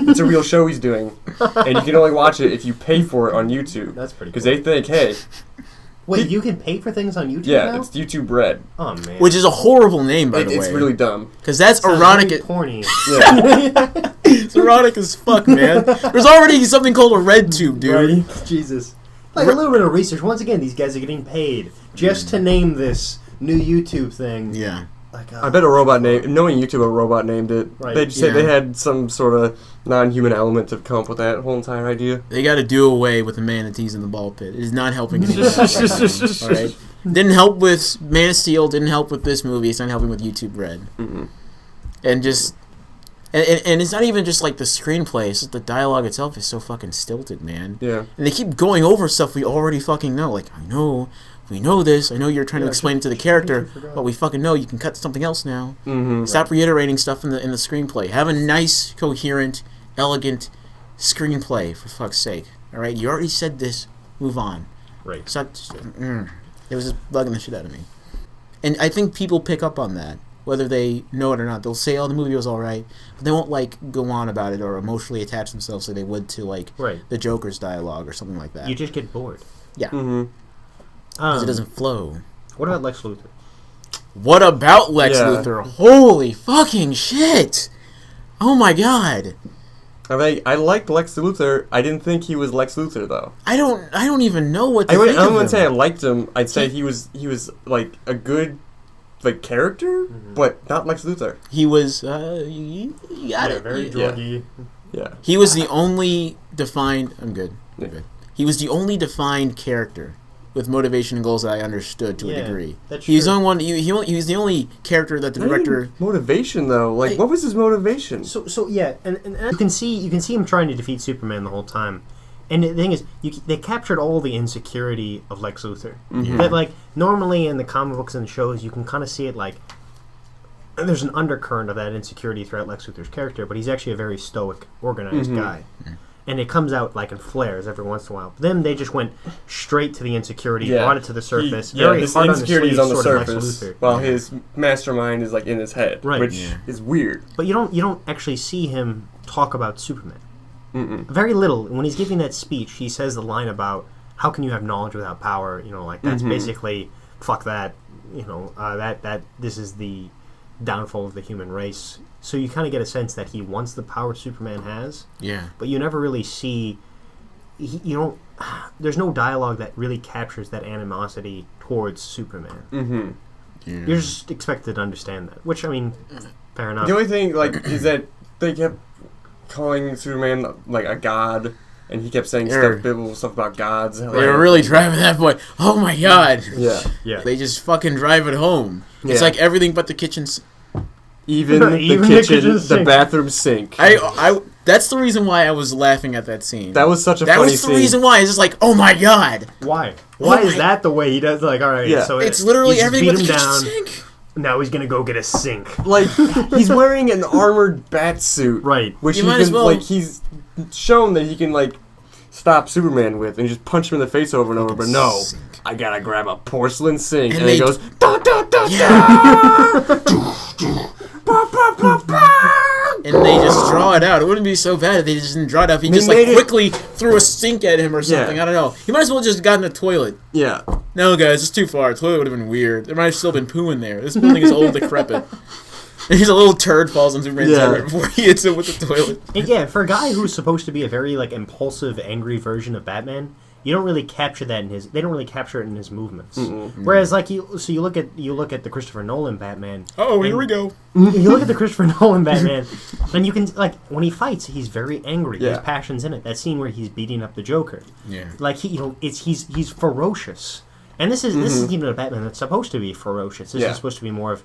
It's a real show he's doing, and you can only watch it if you pay for it on YouTube. That's pretty Because cool. they think, hey, Wait, you can pay for things on YouTube yeah, now? it's YouTube Red. Oh, man. Which is a horrible name, by the way. It's really dumb. Because that's Sounds erotic. very porny. Yeah. It's erotic as fuck, man. There's already something called a red tube, dude. Right? Jesus. Like a little bit of research. Once again, these guys are getting paid just to name this new YouTube thing. Yeah. Like, I bet a robot knowing YouTube, a robot named it. Right. They just said Yeah. they had some sort of non-human element to come up with that whole entire idea. They got to do away with the manatees in the ball pit. It is not helping anyone out. All right? Didn't help with Man of Steel. Didn't help with this movie. It's not helping with YouTube Red. Mm-hmm. And just... And it's not even just like the screenplay. It's just the dialogue itself is so fucking stilted, man. Yeah. And they keep going over stuff we already fucking know. Like, we know this. I know you're trying to Yeah, explain it to the character, but we fucking know you can cut to something else now. Mm-hmm. Stop reiterating stuff in the screenplay. Have a nice, coherent, elegant screenplay, for fuck's sake. All right, you already said this. Move on. Right. Stop. It was just bugging the shit out of me. And I think people pick up on that, whether they know it or not. They'll say, "Oh, the movie was all right," but they won't like go on about it or emotionally attach themselves like they would to like the Joker's dialogue or something like that. You just get bored. Yeah, Mm-hmm. because it doesn't flow. What about Lex Luthor? What about Lex Yeah. Luthor? Holy fucking shit! Oh my god! I liked Lex Luthor. I didn't think he was Lex Luthor though. I don't even know what to I think of wouldn't him. say I liked him. I'd say he was like a good like character, but not Lex Luthor. He was you got it. Very You- druggy. Yeah. He was the only defined. I'm good. Yeah. I'm good. He was the only defined character with motivation and goals that I understood to a Yeah, degree. that's He was the true. only one. He was the only character that the Not director. even motivation though. Like, what was his motivation? So yeah, and you can see him trying to defeat Superman the whole time. And the thing is, they captured all the insecurity of Lex Luthor. Mm-hmm. That like normally in the comic books and shows, you can kind of see it like there's an undercurrent of that insecurity throughout Lex Luthor's character, but he's actually a very stoic, organized guy. And it comes out like in flares every once in a while. But then they just went straight to the insecurity, brought it to the surface. Very his hard insecurity is on the sort of Lex surface, Luthor. while his mastermind is like in his head, Right. which Yeah. is weird. But you don't actually see him talk about Superman. Mm-mm. Very little. When he's giving that speech, he says the line about how can you have knowledge without power? You know, like that's basically fuck that. You know, that this is the downfall of the human race. So you kind of get a sense that he wants the power Superman has, Yeah. but you never really see. You don't. There's no dialogue that really captures that animosity towards Superman. Mm-hmm. Yeah. You're just expected to understand that, which I mean, fair enough. The only thing like is that they kept calling Superman like a god, and he kept saying They're- biblical stuff about gods. They were really driving that point. Oh my god! Yeah. Yeah. They just fucking drive it home. It's Yeah. like everything but the kitchen. Even, Even the the kitchen, kitchen the sink. bathroom sink. That's the reason why I was laughing at that scene. That was such a That funny was the scene. reason why. It's just like, oh my god! Why? Why is my- that the way he does? Like, all right, Yeah. so It's literally you just everything but beat the him kitchen down. sink. Now he's gonna go get a sink. Like he's wearing an armored bat suit, Right. Which You he might can as well- like he's shown that he can like stop Superman with, and just punch him in the face over and over. But no, Sink. I gotta grab a porcelain sink, And and, he they- goes da da da Yeah. da. Ba, ba, ba, ba. And they just draw it out. It wouldn't be so bad if they just didn't draw it out. If he They just like made it- quickly threw a sink at him or something. Yeah. I don't know. He might as well just gotten a toilet. Yeah, No, guys, it's too far. The toilet would have been weird. There might have still been poo in there. This building is old, decrepit. And he's a little turd falls on Superman's head right before he hits it with the toilet. And yeah, for a guy who's supposed to be a very like impulsive, angry version of Batman, you don't really capture that in his. They don't really capture it in his movements. Whereas, like you look at the Christopher Nolan Batman. Oh, here we go. You look at the Christopher Nolan Batman, and you can like when he fights, he's very angry. Yeah. His passion's in it. That scene where he's beating up the Joker. Yeah. Like he's ferocious. And this is even a Batman that's supposed to be ferocious. This is supposed to be more of,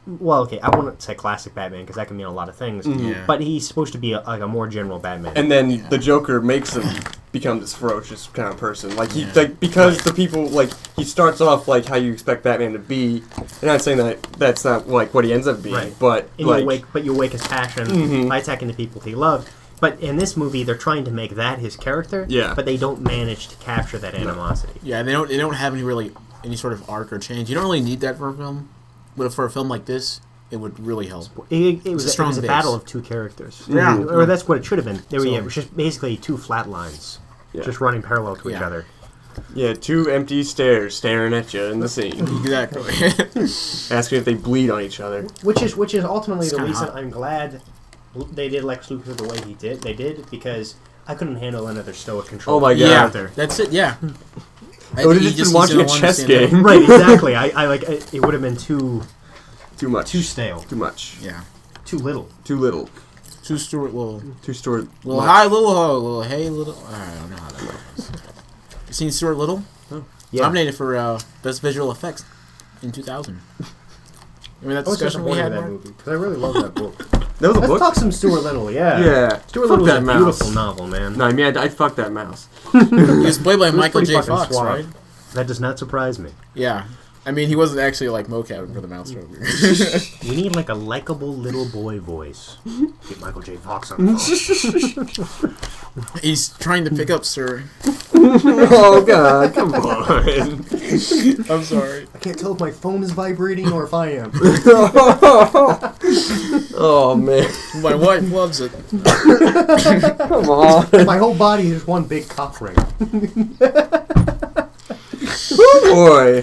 well, okay, I wouldn't say classic Batman because that can mean a lot of things. Yeah. But he's supposed to be a more general Batman. And then the Joker makes him become this ferocious kind of person. Like because the people like he starts off like how you expect Batman to be. I'm not saying that that's not like what he ends up being, but and like you wake his passion by attacking the people he loved. But in this movie, they're trying to make that his character. Yeah. But they don't manage to capture that animosity. Yeah, they don't have any sort of arc or change. You don't really need that for a film. But for a film like this, it would really help. It was a battle of two characters. Yeah. Or that's what it should have been. It was just basically two flat lines, just running parallel to each other. Yeah, two empty stairs staring at you in the scene. Exactly. Asking if they bleed on each other. Which is ultimately It's the kinda reason hot. I'm glad they did Lex Luthor the way they did, because I couldn't handle another stoic control. Oh my God. Yeah, character. that's it, yeah. I would have just been watching a chess game. Right, exactly. I like it would have been too much. too stale. Too much. Yeah. Too little. Too little. Too Stuart Little. Too Stuart. Little high, little low, little hey, little... I don't know how that goes. You seen Stuart Little? Oh. Yeah. Nominated for Best Visual Effects in 2000. Remember that discussion we had, that Mark? movie because I really love that book. That was a Let's book? talk some Stuart Little. Yeah. Yeah. Stuart Fuck Little was that a mouse. beautiful novel, man. No, I mean, I'd fuck that mouse. He was played by It was Michael pretty J. fucking Fox, suave. right? That does not surprise me. Yeah. I mean, he wasn't actually like mocap for the mouse Joker. You need like a likable little boy voice. Get Michael J. Fox on the phone. He's trying to pick up Sir. Oh, God, come on. I'm sorry. I can't tell if my phone is vibrating or if I am. Oh, man. My wife loves it. Come on. My whole body is one big cock ring. Oh, boy.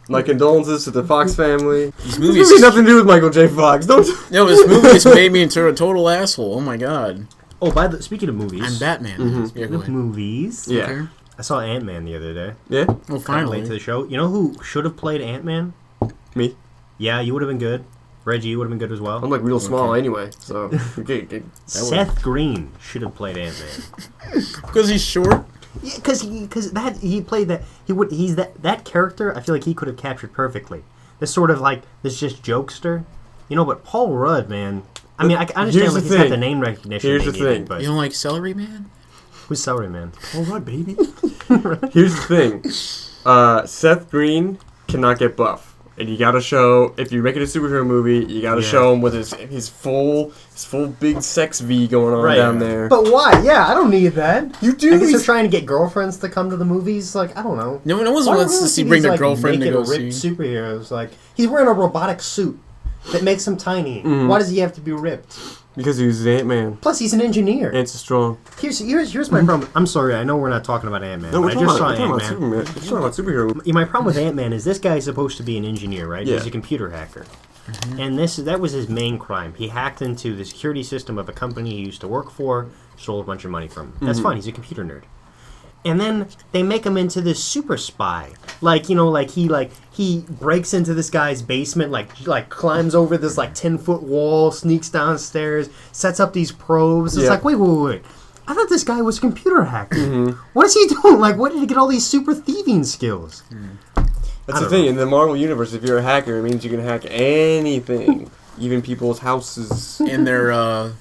My condolences to the Fox family. These This movies... has nothing to do with Michael J. Fox. Don't. No, this movie has made me into a total asshole. Oh my god. Oh, speaking of movies. I'm Batman. Yeah, go ahead. Movies. Yeah. Okay. I saw Ant-Man the other day. Yeah? Oh, Kinda finally. late to the show. You know who should have played Ant-Man? Me? Yeah, you would have been good. Reggie, you would have been good as well. I'm like real small anyway, so. Okay. Seth Green should have played Ant-Man. Because he's short? Yeah, because he played that he's that character. I feel like he could have captured perfectly. This sort of like this just jokester, but Paul Rudd, man. I mean, I understand like he's got the name recognition. Here's the thing. but You don't like Celery Man? who's Celery Man? Paul Rudd, baby. Here's the thing. Seth Green cannot get buff. And you gotta show, if you're making a superhero movie, you gotta show him with his full big sex V going on down there. But why? Yeah, I don't need that. You do. I guess they're trying to get girlfriends to come to the movies. Like, I don't know. No one Why wants to really see these, bring their like, girlfriend to naked go or ripped see. superheroes. Like, he's wearing a robotic suit that makes him tiny. Why does he have to be ripped? Because he was Ant-Man. Plus, he's an engineer. Ants are strong. Here's my problem. I'm sorry, I know we're not talking about Ant-Man. No, but we're I just saw talking about Ant-Man. Superman. We're talking about superhero. My problem with Ant-Man is this guy's supposed to be an engineer, right? Yeah. He's a computer hacker. And that was his main crime. He hacked into the security system of a company he used to work for, stole a bunch of money from him. That's fine. He's a computer nerd. And then they make him into this super spy. He breaks into this guy's basement, like climbs over this 10-foot wall, sneaks downstairs, sets up these probes. It's like, wait. I thought this guy was a computer hacker. What is he doing? Like, where did he get all these super thieving skills? That's the thing. In the Marvel universe, if you're a hacker, it means you can hack anything, even people's houses. In their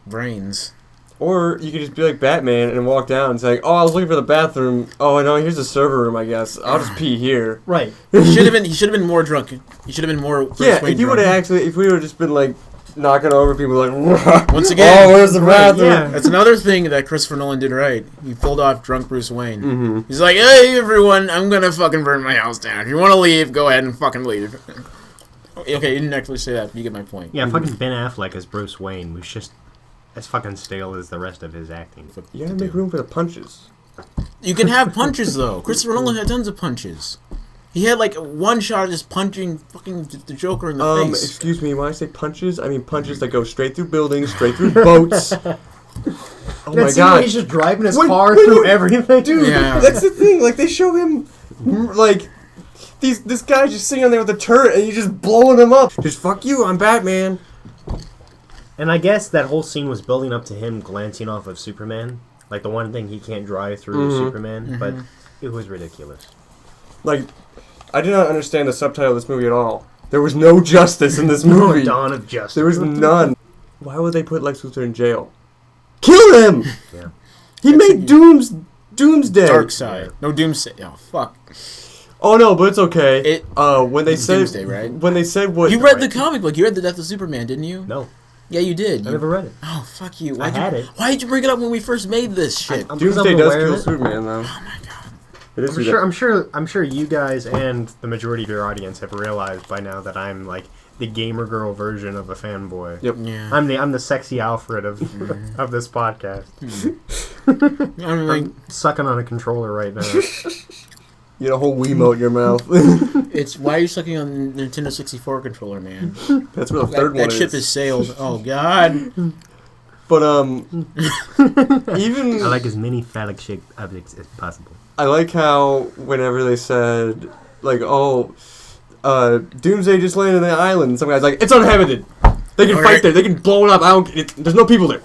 brains. Or you could just be like Batman and walk down and say, "Oh, I was looking for the bathroom. Oh, no, here's the server room. I guess I'll just pee here." Right. He should have been more drunk. He should have been more. Yeah, if you would have if we would have just been like knocking over people like, once again, "Oh, where's the bathroom?" Yeah. That's another thing that Christopher Nolan did right. He pulled off drunk Bruce Wayne. He's like, "Hey, everyone, I'm gonna fucking burn my house down. If you want to leave, go ahead and fucking leave." Okay, you didn't actually say that. But you get my point. Yeah, fucking Ben Affleck as Bruce Wayne was just as fucking stale as the rest of his acting. You gotta make room for the punches. You can have punches though. Christopher Nolan had tons of punches. He had like one shot of just punching fucking the Joker in the face. Excuse me, when I say punches, I mean punches that go straight through buildings, straight through boats. Oh my god! He's just driving his car through everything, dude. Yeah. That's the thing. Like they show him, like this guy just sitting on there with a turret, and he's just blowing him up. Just fuck you, I'm Batman. And I guess that whole scene was building up to him glancing off of Superman, like the one thing he can't drive through Superman. But it was ridiculous. Like, I did not understand the subtitle of this movie at all. There was no justice in this movie. No dawn of justice. There was none. Why would they put Lex Luthor in jail? Kill him! Yeah. He made Doomsday. Darkseid. No, Doomsday. Oh, fuck. Oh, no, but it's okay. When they said... Doomsday, right? When they said what... You read the comic book. You read The Death of Superman, didn't you? No. Yeah, you did. I never read it. Oh, fuck you. I had it. Why did you bring it up when we first made this shit? Doomsday does kill Superman, though. Oh, my God. I'm sure you guys and the majority of your audience have realized by now that I'm like the gamer girl version of a fanboy. Yep. Yeah. I'm the sexy Alfred of of this podcast. I'm sucking on a controller right now. You had a whole Wiimote in your mouth. It's why are you sucking on the Nintendo 64 controller, man? That's where the third one is. That ship has sailed. Oh God. But even I like as many phallic shaped objects as possible. I like how whenever they said like, oh, Doomsday just landed on the island, and some guy's like, it's uninhabited. They can fight there. They can blow it up. There's no people there.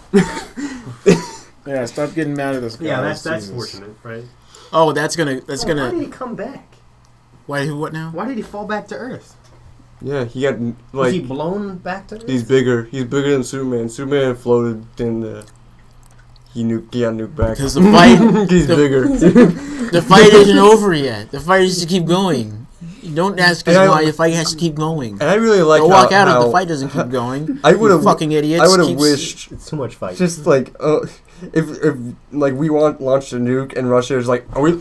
Yeah, stop getting mad at this guy. Yeah, that's fortunate, right? Oh, that's gonna. Why did he come back? Why? What now? Why did he fall back to Earth? Yeah, he got like. Was he blown back to Earth? He's bigger. He's bigger than Superman. Superman floated in the. He got nuked back. Because the fight. He's bigger. The fight isn't over yet. The fight has to keep going. You don't ask us why the fight has to keep going. And I really like. Don't walk out if the fight doesn't keep going. I would have fucking idiots. I would have wished. It's too much fight. Just like if like we launched a nuke and Russia is like, are we?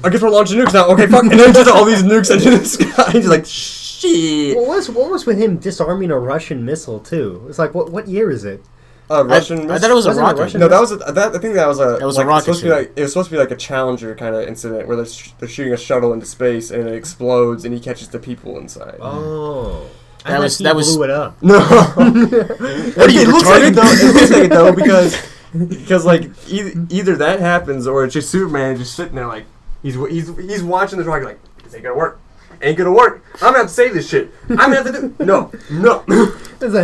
I guess we're launching nukes now. Okay, fuck. And then just all these nukes into the sky. He's like, shit. What was with him disarming a Russian missile too? It's like what year is it? Russian. I thought it was a rocket. No, that was I think that was a. That was a rocket. It was supposed to be like a Challenger kind of incident where they're shooting a shuttle into space and it explodes and he catches the people inside. Oh. That was blew it up. No. It looks like it though. It looks like it though because like either that happens or it's just Superman just sitting there like he's watching this rocket like this ain't gonna work. Ain't gonna work. I'm gonna have to save this shit. I'm gonna have to do. No.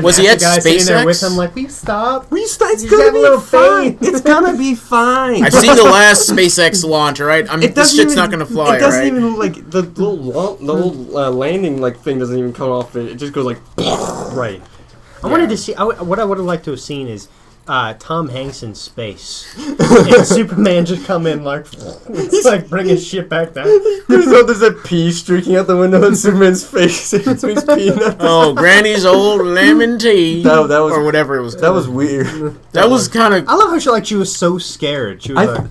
Was he at SpaceX? There with him like, we stop. It's gonna be fine. It's gonna be fine. I've seen the last SpaceX launch. All right, this shit's not gonna fly. It doesn't even like the little landing like thing doesn't even come off. It just goes like. Right. I wanted to see. What I would have liked to have seen is. Tom Hanks in space, and Superman just come in like, it's like bring his shit back down. There's a pea streaking out the window in Superman's face, so he's peeing. Oh, Granny's old lemon tea, that was or whatever it was. That was weird. That was kind of. I love how she was so scared. She was like.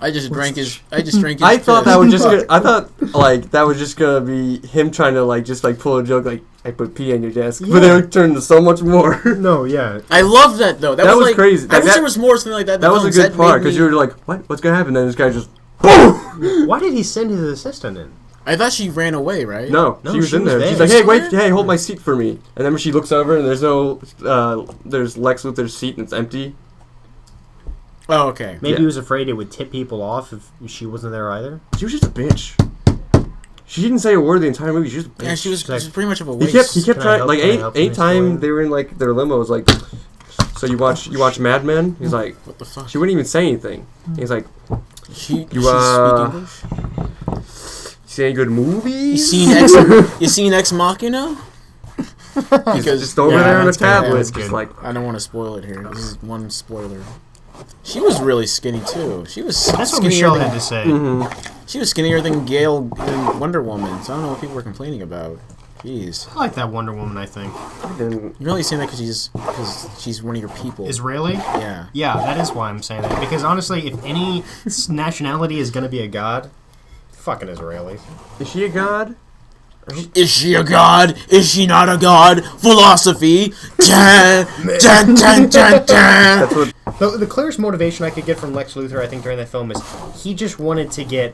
I just drank his. I thought that was just. I thought like that was just gonna be him trying to like just like pull a joke like I put pee on your desk, but then it turned into so much more. No, yeah. I love that though. That was like, crazy. I wish there was more something like that. That was a good part because you were like, what's gonna happen? Then this guy just boom. Why did he send his assistant in? I thought she ran away, right? No, she was in there. She's like, hey, hold my seat for me. And then when she looks over and there's Lex Luthor's seat and it's empty. Oh, okay. Maybe he was afraid it would tip people off if she wasn't there either. She was just a bitch. She didn't say a word the entire movie. She was a bitch. Yeah, she was pretty much of a waste. He kept trying. Like eight times they were in like their limo. Was like, so you watch Mad Men? He's like, what the fuck? She wouldn't even say anything. He's like, she speak English? You see any good movies? You seen Ex Machina? Because just over there on the tablet. Just like I don't want to spoil it here. This is one spoiler. She was really skinny too. She was. That's what Michelle had to say. Mm-hmm. She was skinnier than Gale in Wonder Woman. So I don't know what people were complaining about. Jeez. I like that Wonder Woman. I think. You're only saying that because she's one of your people. Israeli? Yeah. Yeah, that is why I'm saying that. Because honestly, if any nationality is going to be a god, fucking Israelis. Is she a god? Is she a god? Is she not a god? Philosophy. Dun, dun, dun, dun, dun. The clearest motivation I could get from Lex Luthor, I think, during that film is he just wanted to get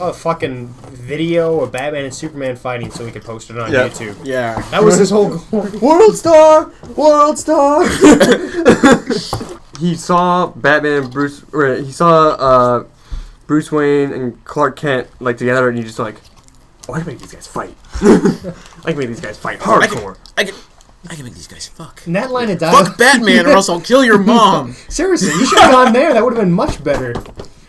a fucking video of Batman and Superman fighting so we could post it on Yeah. YouTube. Yeah. That was his whole goal. World Star! World Star! He saw Batman and Bruce... Or he saw Bruce Wayne and Clark Kent like together, and he just like, oh, I can make these guys fight. I can make these guys fight hardcore. I can make these guys fuck. And that line of dialogue... Fuck Batman or else I'll kill your mom. Seriously, you should have gone there. That would have been much better.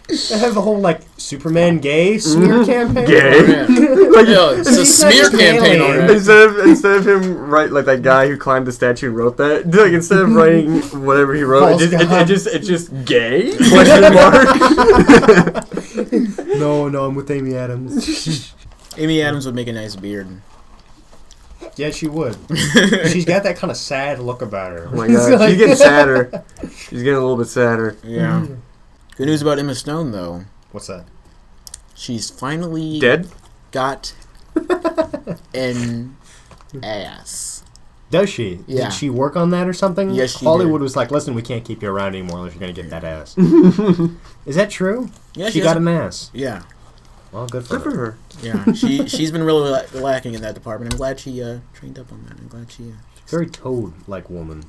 They have the whole, like, Superman gay smear campaign. Gay. Like, it's a He's not smear just campaign alien. on it. Instead of him write like that guy who climbed the statue and wrote that, like instead of writing whatever he wrote, False it's just gay? Question mark. No, I'm with Amy Adams. Amy Adams would make a nice beard. Yeah, she would. She's got that kind of sad look about her. Oh my god, she's getting sadder. She's getting a little bit sadder. Yeah. Good news about Emma Stone, though. What's that? She's finally Dead? got an ass. Does she? Yeah. Did she work on that or something? Yes, she Hollywood did. was like, listen, we can't keep you around anymore unless you're going to get that ass. Is that true? Yeah, she got an ass. Yeah. Well, good for Good for her. Yeah. She's been really lacking in that department. I'm glad she trained up on that. I'm glad she... Very Toad-like woman.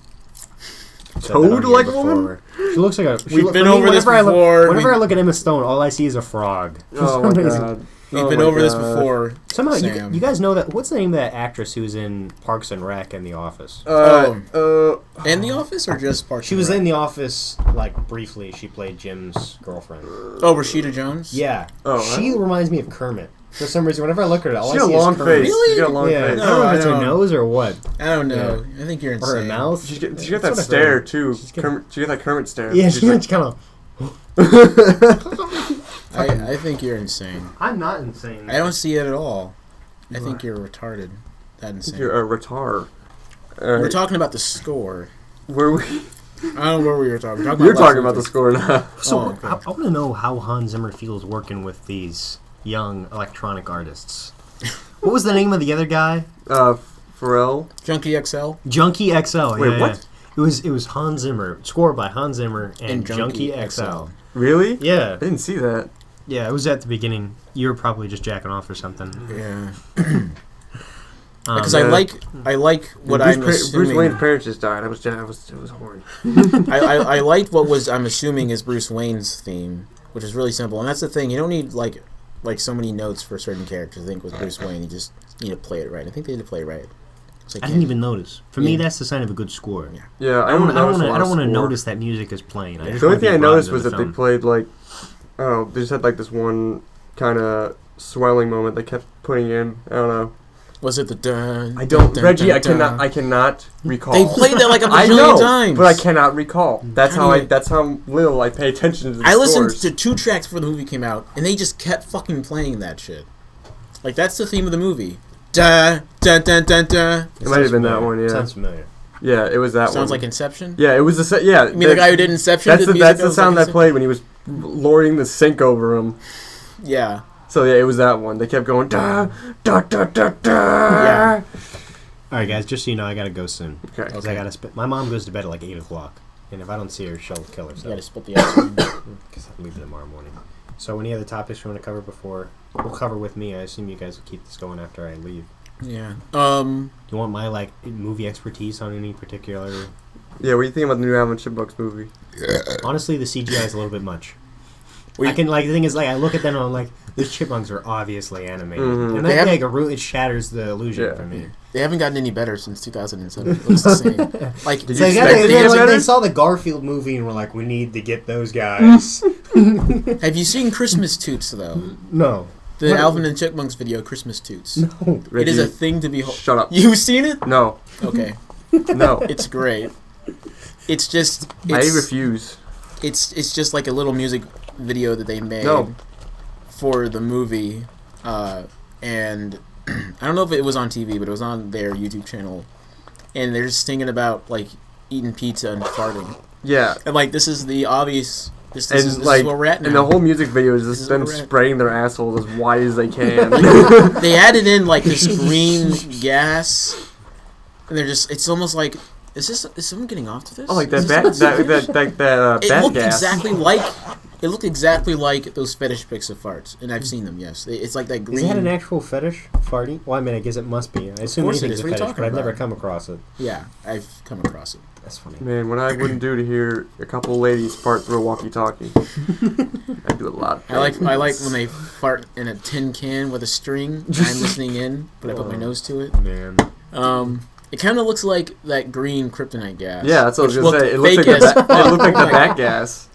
Toad-like woman? She looks like a... We've been over this before. Whenever I look at Emma Stone, all I see is a frog. For Oh some my reason. god. We've Oh been my over this God. before. Somehow, Sam. you guys know that... What's the name of that actress who was in Parks and Rec and The Office? In The Office or just Parks She and was Rec? in The Office, like, briefly. She played Jim's girlfriend. Oh, Rashida Jones? Yeah. Oh, She reminds me of Kermit. For some reason, whenever I look at her, all She's I got see a long is Kermit. face. Really? She's got a long Yeah. face. I don't know if No, it's I her don't. nose or what. I don't know. I think you're insane. Or her mouth. She's got That's that what I stare heard. too. She's got- She got that Kermit stare. Yeah, She's she's kind of... I think you're insane. I'm not insane. I don't see it at all. I think you're retarded. That insane. You're a retard. We're talking about the score. Were we? I don't know where we were talking. You're talking about the score now. So Oh, okay. I want to know how Hans Zimmer feels working with these young electronic artists. What was the name of the other guy? Pharrell. Junkie XL Junkie XL. Wait, yeah, what? Yeah. It was Hans Zimmer, scored by Hans Zimmer and Junkie XL. Really? Yeah, I didn't see that. yeah. It was at the beginning. You were probably just jacking off or something. Yeah. Um, Because Yeah. I like what Bruce, I'm Bruce assuming. Wayne's parents just died. It was horny. I liked what was I'm assuming is Bruce Wayne's theme, which is really simple. And that's the thing. You don't need like so many notes for certain characters. I think with Bruce Wayne, you just need to play it right. I think they need to play it right. It's like, I didn't even notice. For me, Yeah. that's the sign of a good score. Yeah. Yeah, I don't want to to notice that music is playing. I just The only wanna be thing I brought noticed into was the that they film. played like, oh, they just had like this one kind of swelling moment they kept putting in. I don't know. Was it the dun? I don't, dun, Reggie. dun, I cannot recall. They played that like a I bajillion know, times. but I cannot recall. That's How how do I. you- That's how little I pay attention to the I listened scores. to 2 tracks before the movie came out, and they just kept fucking playing that shit. Like that's the theme of the movie. Da da da da da. It might have been that one. Yeah. Sounds familiar. Yeah, it was that one. Sounds like Inception. Yeah, it was the yeah. You mean the guy who did Inception? That's did the music that's the was sound like that played when he was lording the sink over him. Yeah. So yeah, it was that one. They kept going da da da da da. Yeah. All right, guys. Just so you know, I gotta go soon. Okay. 'Cause I gotta. My mom goes to bed at like 8:00, and if I don't see her, she'll kill You herself. gotta split the ice cream. Because I'm leaving tomorrow morning. So, any other topics you want to cover before? We'll cover with me. I assume you guys will keep this going after I leave. Yeah. You want my like movie expertise on any particular? Yeah, what do you think about the new Alvin Chipmunks movie? Honestly, the CGI is a little bit much. We- I can like the thing is like I look at them and I'm like, these chipmunks are obviously animated, Mhm. and They that have- like it shatters the illusion Yeah. for me. They haven't gotten any better since 2007. It looks the same. Like, Did So you yeah, expect it to get like, better? they saw the Garfield movie and were like, we need to get those guys. have you seen Christmas Toots though? No, The What? Alvin and Chipmunks video, Christmas Toots. no. It is Reggie, a thing to behold. Shut up. You've seen it? No, Okay. no. It's great. It's just. I It's, refuse. it's just like a little music video that they made No. for the movie, and I don't know if it was on TV, but it was on their YouTube channel, and they're just singing about like eating pizza and farting, Yeah. and like this is the obvious. This And is like, where we're at now. and the whole music video is This just is them where we're at. spraying their assholes as wide as they can. They added in like this green gas, and they're just. It's almost like. Is someone getting off to this? Oh, like that Is bat, this- that it bat looked gas. exactly like It looked exactly like those fetish pics of farts, and I've seen them. Yes, it's like that green. Is that an actual fetish, farting? Well, I mean, I guess it must be. I assume course it anything's is. a What are you fetish, talking but I've never about? come across it. Yeah, I've come across it. That's funny. Man, what I wouldn't do to hear a couple of ladies fart through a walkie-talkie. I do a lot of things. I like when they fart in a tin can with a string. And I'm listening in, but I put my nose to it. Man. It kind of looks like that green kryptonite gas. Yeah, that's what I was which going to say. It looked looked fake like, as it looked like the bat gas.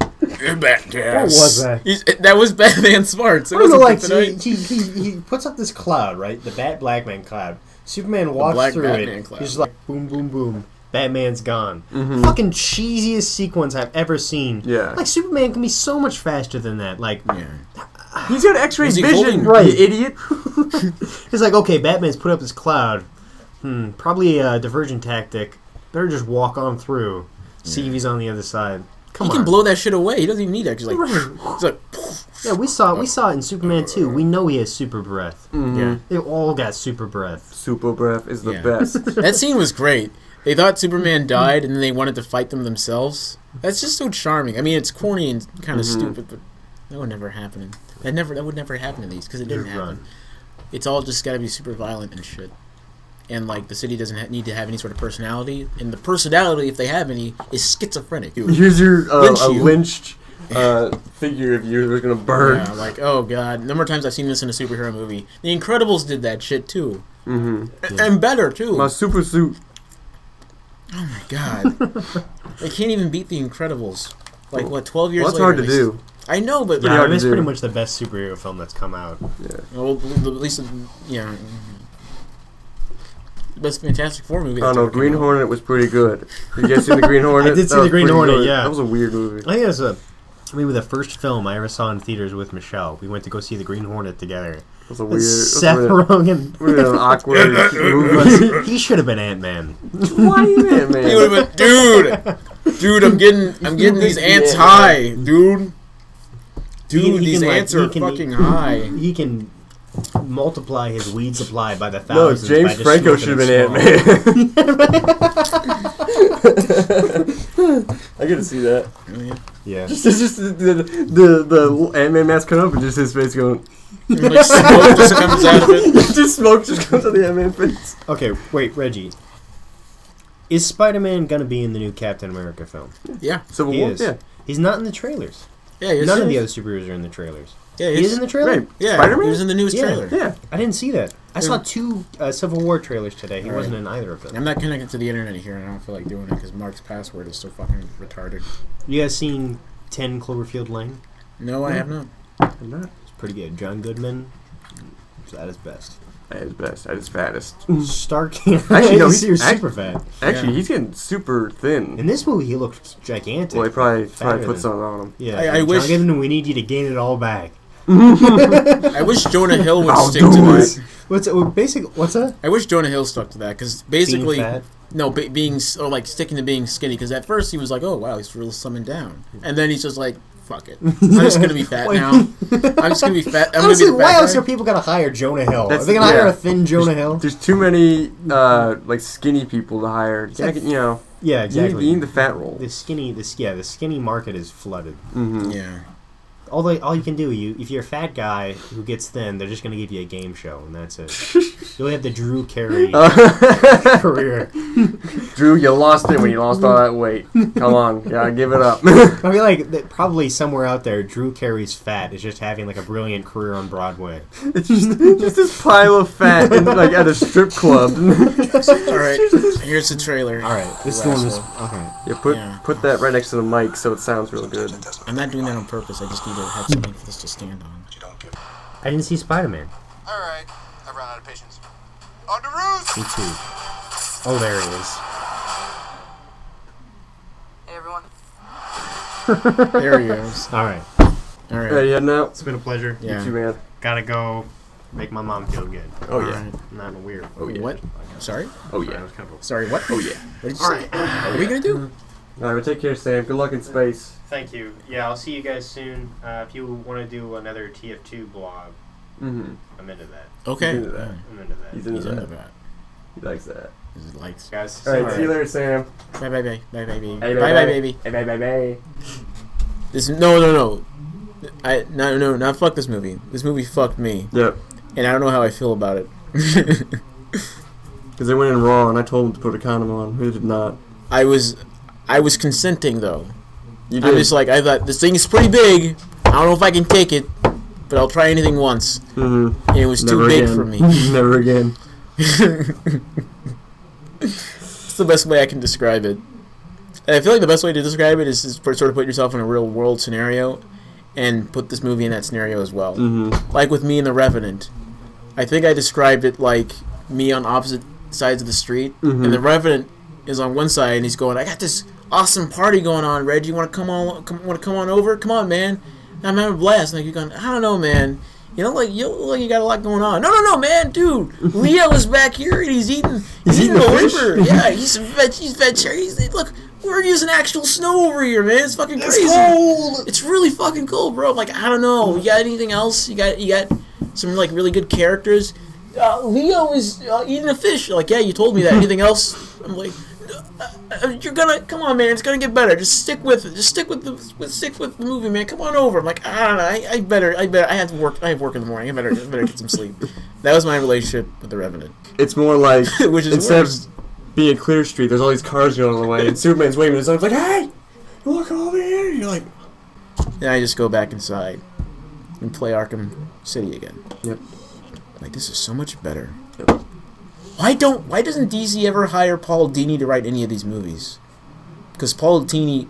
Bat gas. What was that? That was Batman's farts. It I don't know, wasn't like, kryptonite. he puts up this cloud, right? The Black Man cloud. Superman walks Black through Batman it. cloud. He's like, boom, boom, boom. Batman's gone. Mm-hmm. Fucking cheesiest sequence I've ever seen. Yeah. Like, Superman can be so much faster than that. Like, Yeah. He's got X-ray Was he vision, holding- Right. you idiot. it's like, okay, Batman's put up this cloud. Probably a diversion tactic. Better just walk on through. See if he's on the other side. Come He on. can blow that shit away. He doesn't even need that. He's like, it's like, Yeah, we saw it in Superman 2. We know he has super breath. yeah. They all got super breath. Super breath is the Yeah. best. That scene was great. They thought Superman died, and then they wanted to fight them themselves. That's just so charming. I mean, it's corny and kind of stupid, but that would never happen. That would never happen in these because it didn't happen. It's all just got to be super violent and shit. And like the city doesn't need to have any sort of personality, and the personality, if they have any, is schizophrenic. Here's your Lynch you. lynched figure of you that's gonna burn. Yeah, like, oh god, the number of times I've seen this in a superhero movie. The Incredibles did that shit too, and better too. My super suit. Oh my god, they can't even beat the Incredibles. Like what, 12 years Well, that's later? hard to they do. I know, but Pretty hard to it's do. pretty much the best superhero film that's come out. Yeah. well, at least yeah. The best Fantastic Four movie. I don't that's know. ever come Green out. Hornet was pretty good. Did you guys see the Green Hornet? I did see That the was Green pretty Hornet, good. yeah. That was a weird movie. I think it was maybe the first film I ever saw in theaters with Michelle. We went to go see the Green Hornet together. That was a weird. Seth Really Rogen. an awkward movie. He should have been Ant-Man. Why you man? He would have been, dude, I'm getting these ants Yeah. high, dude. Dude, He these can, like, ants are he can- fucking high. He can multiply his weed supply by the No, thousands. James by just Franco smoking should have it been Ant-Man. I get to see that. Really? Yeah. Just the Ant-Man mask cut up and just his face going. Like smoke just comes out of it. Just smoke just comes out of the Ant-Man face. Okay, wait, Reggie. Is Spider-Man gonna be in the new Captain America film? Yeah, Civil He War. is. Yeah. He's not in the trailers. yeah. He is. None of the other superheroes are in the trailers. Yeah, He is in the trailer? Right. Yeah, Spider-Man? he was in the newest Yeah. trailer. Yeah. I didn't see that. I saw 2 Civil War trailers today. He All wasn't right. in either of them. I'm not connected to the internet here, and I don't feel like doing it because Mark's password is so fucking retarded. You guys seen 10 Cloverfield Lane? No, I have not. I'm not. It's pretty good. John Goodman is at his best. At his best. At his fattest. Stark. Actually, no, he's super fat. Actually, Yeah. he's getting super thin. In this movie, he looked gigantic. Well, he probably Fatter put than- something on him. Yeah, I John wish- Goodman, we need you to gain it all back. I wish Jonah Hill would I'll stick do to it. that. What's that? I wish Jonah Hill stuck to that because basically, Being fat? no, being or like sticking to being skinny. Because at first he was like, "Oh wow, he's real slimming down," and then he's just like, "Fuck it, I'm just gonna be fat Wait. now. I'm just gonna be fat. I'm Honestly, gonna be the why fat else guy." are people gonna hire Jonah Hill? That's- Are they gonna hire yeah. a thin Jonah Hill? There's too many like skinny people to hire. You like- know, Yeah, exactly. you need the fat roll. The skinny market is flooded. Mm-hmm. Yeah, All you can do, if you're a fat guy who gets thin, they're just gonna give you a game show, and that's it. You'll have the Drew Carey career. Drew, you lost it when you lost all that weight. Come on, gotta give it up. I feel like that probably somewhere out there, Drew Carey's fat is just having like a brilliant career on Broadway. It's just this pile of fat in, like at a strip club. all right. Here's the trailer. All right, this You one is asshole. okay. Yeah, put that right next to the mic so it sounds real good. I'm not doing that on purpose. I just need to have something for this to stand on. I didn't see Spider-Man. All right, I've run out of patience. On the roof! Me too. Oh, there he is. Hey everyone. There he goes. All right, All right. Ready, heading out? it's been a pleasure. Yeah. You too, man. Gotta go make my mom feel good. Oh All yeah. right. Not in a weird. Oh yeah. What? Sorry. Oh Sorry, yeah. that was kind of a- Sorry. What? Oh yeah. What did you say? What are we gonna do? All right, well, take care, Sam. Good luck in space. Thank you. Yeah, I'll see you guys soon. If you want to do another TF2 blog, Mm-hmm. I'm into that. Okay. He's into that. I'm into that. He's into He's into that. that. He likes that. He's likes. Guys, All right, Alright. see you later, Sam. Bye bye bye bye bye baby. Hey, Bye bye baby. Hey, bye, bye, bye. This no. not fuck this movie. This movie fucked me. Yep. And I don't know how I feel about it. Because they went in raw, and I told them to put a condom on. They did not. I was consenting though. You did. I'm just like, I thought this thing is pretty big. I don't know if I can take it, but I'll try anything once. Mm-hmm. And it was too big for me. Never again. It's the best way I can describe it. And I feel like the best way to describe it is to sort of put yourself in a real world scenario and put this movie in that scenario as well. Mm-hmm. Like with me and The Revenant. I think I described it like me on opposite sides of the street, and The Revenant is on one side, and he's going, I got this awesome party going on, Reg. You want to come on over? Come on, man. I'm having a blast. And like, you're going, I don't know, man. You know, like you got a lot going on. No, man, dude. Leo is back here, and he's eating a liver. Yeah, he's vegetarian. Look, we're using actual snow over here, man. It's fucking crazy. It's cold. It's really fucking cold, bro. I'm like, I don't know. You got anything else? You got some like really good characters. Leo is eating a fish. Like, yeah, you told me that. Anything else? I'm like, you're gonna come on, man. It's gonna get better. Just stick with it. Just stick with the movie, man. Come on over. I'm like, I don't know. I better. I have to work. I have work in the morning. I better get some sleep. That was my relationship with The Revenant. It's more like Which is instead worse. of being a clear street, there's all these cars going on the way, and Superman's waving. And it's like, hey, you want to come over here? And you're like, Then I just go back inside and play Arkham City again. yep. Like, this is so much better. Yep. Why doesn't DC ever hire Paul Dini to write any of these movies? Because Paul Dini,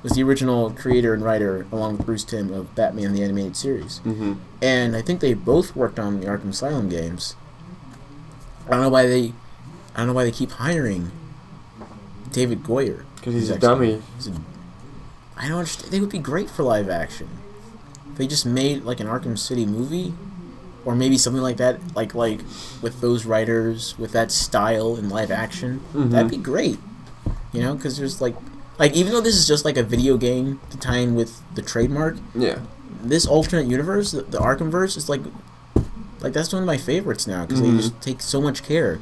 was the original creator and writer, along with Bruce Timm, of Batman the Animated Series. Mm-hmm. And I think they both worked on the Arkham Asylum games. I don't know why they keep hiring David Goyer. Because he's a dummy. I don't understand. They would be great for live action. If they just made like an Arkham City movie, or maybe something like that, like with those writers, with that style in live action, that'd be great. You know, because there's like even though this is just like a video game to tie in with the trademark, Yeah. this alternate universe, the Arkhamverse, is like that's one of my favorites now because they just take so much care.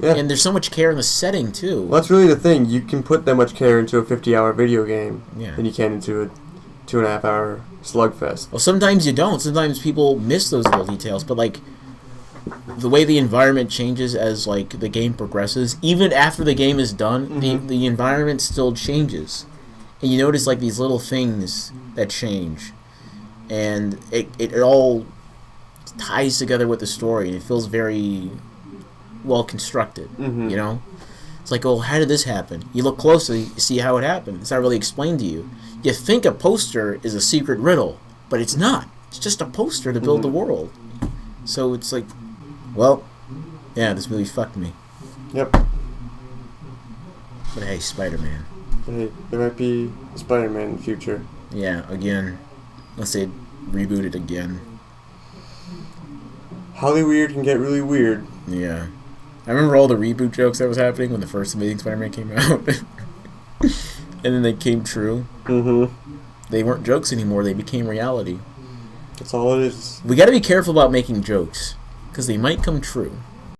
Yeah. And there's so much care in the setting too. Well, that's really the thing. You can put that much care into a 50-hour video game than you can into a 2.5-hour slugfest. Well, sometimes you don't. Sometimes people miss those little details. But like the way the environment changes as like the game progresses, even after the game is done, the environment still changes, and you notice like these little things that change, and it all ties together with the story, and it feels very well constructed. You know, it's like, oh, how did this happen? You look closely, you see how it happened. It's not really explained to you. You think a poster is a secret riddle, but it's not. It's just a poster to build the world. So it's like, well, yeah, this movie fucked me. Yep. But hey, Spider-Man. Hey, there might be Spider-Man in the future. Yeah, again. Unless they reboot it again. Holly Weird can get really weird. Yeah. I remember all the reboot jokes that was happening when the first Amazing Spider-Man came out. And then they came true. They weren't jokes anymore, they became reality. That's all it is. We gotta be careful about making jokes, because they might come true.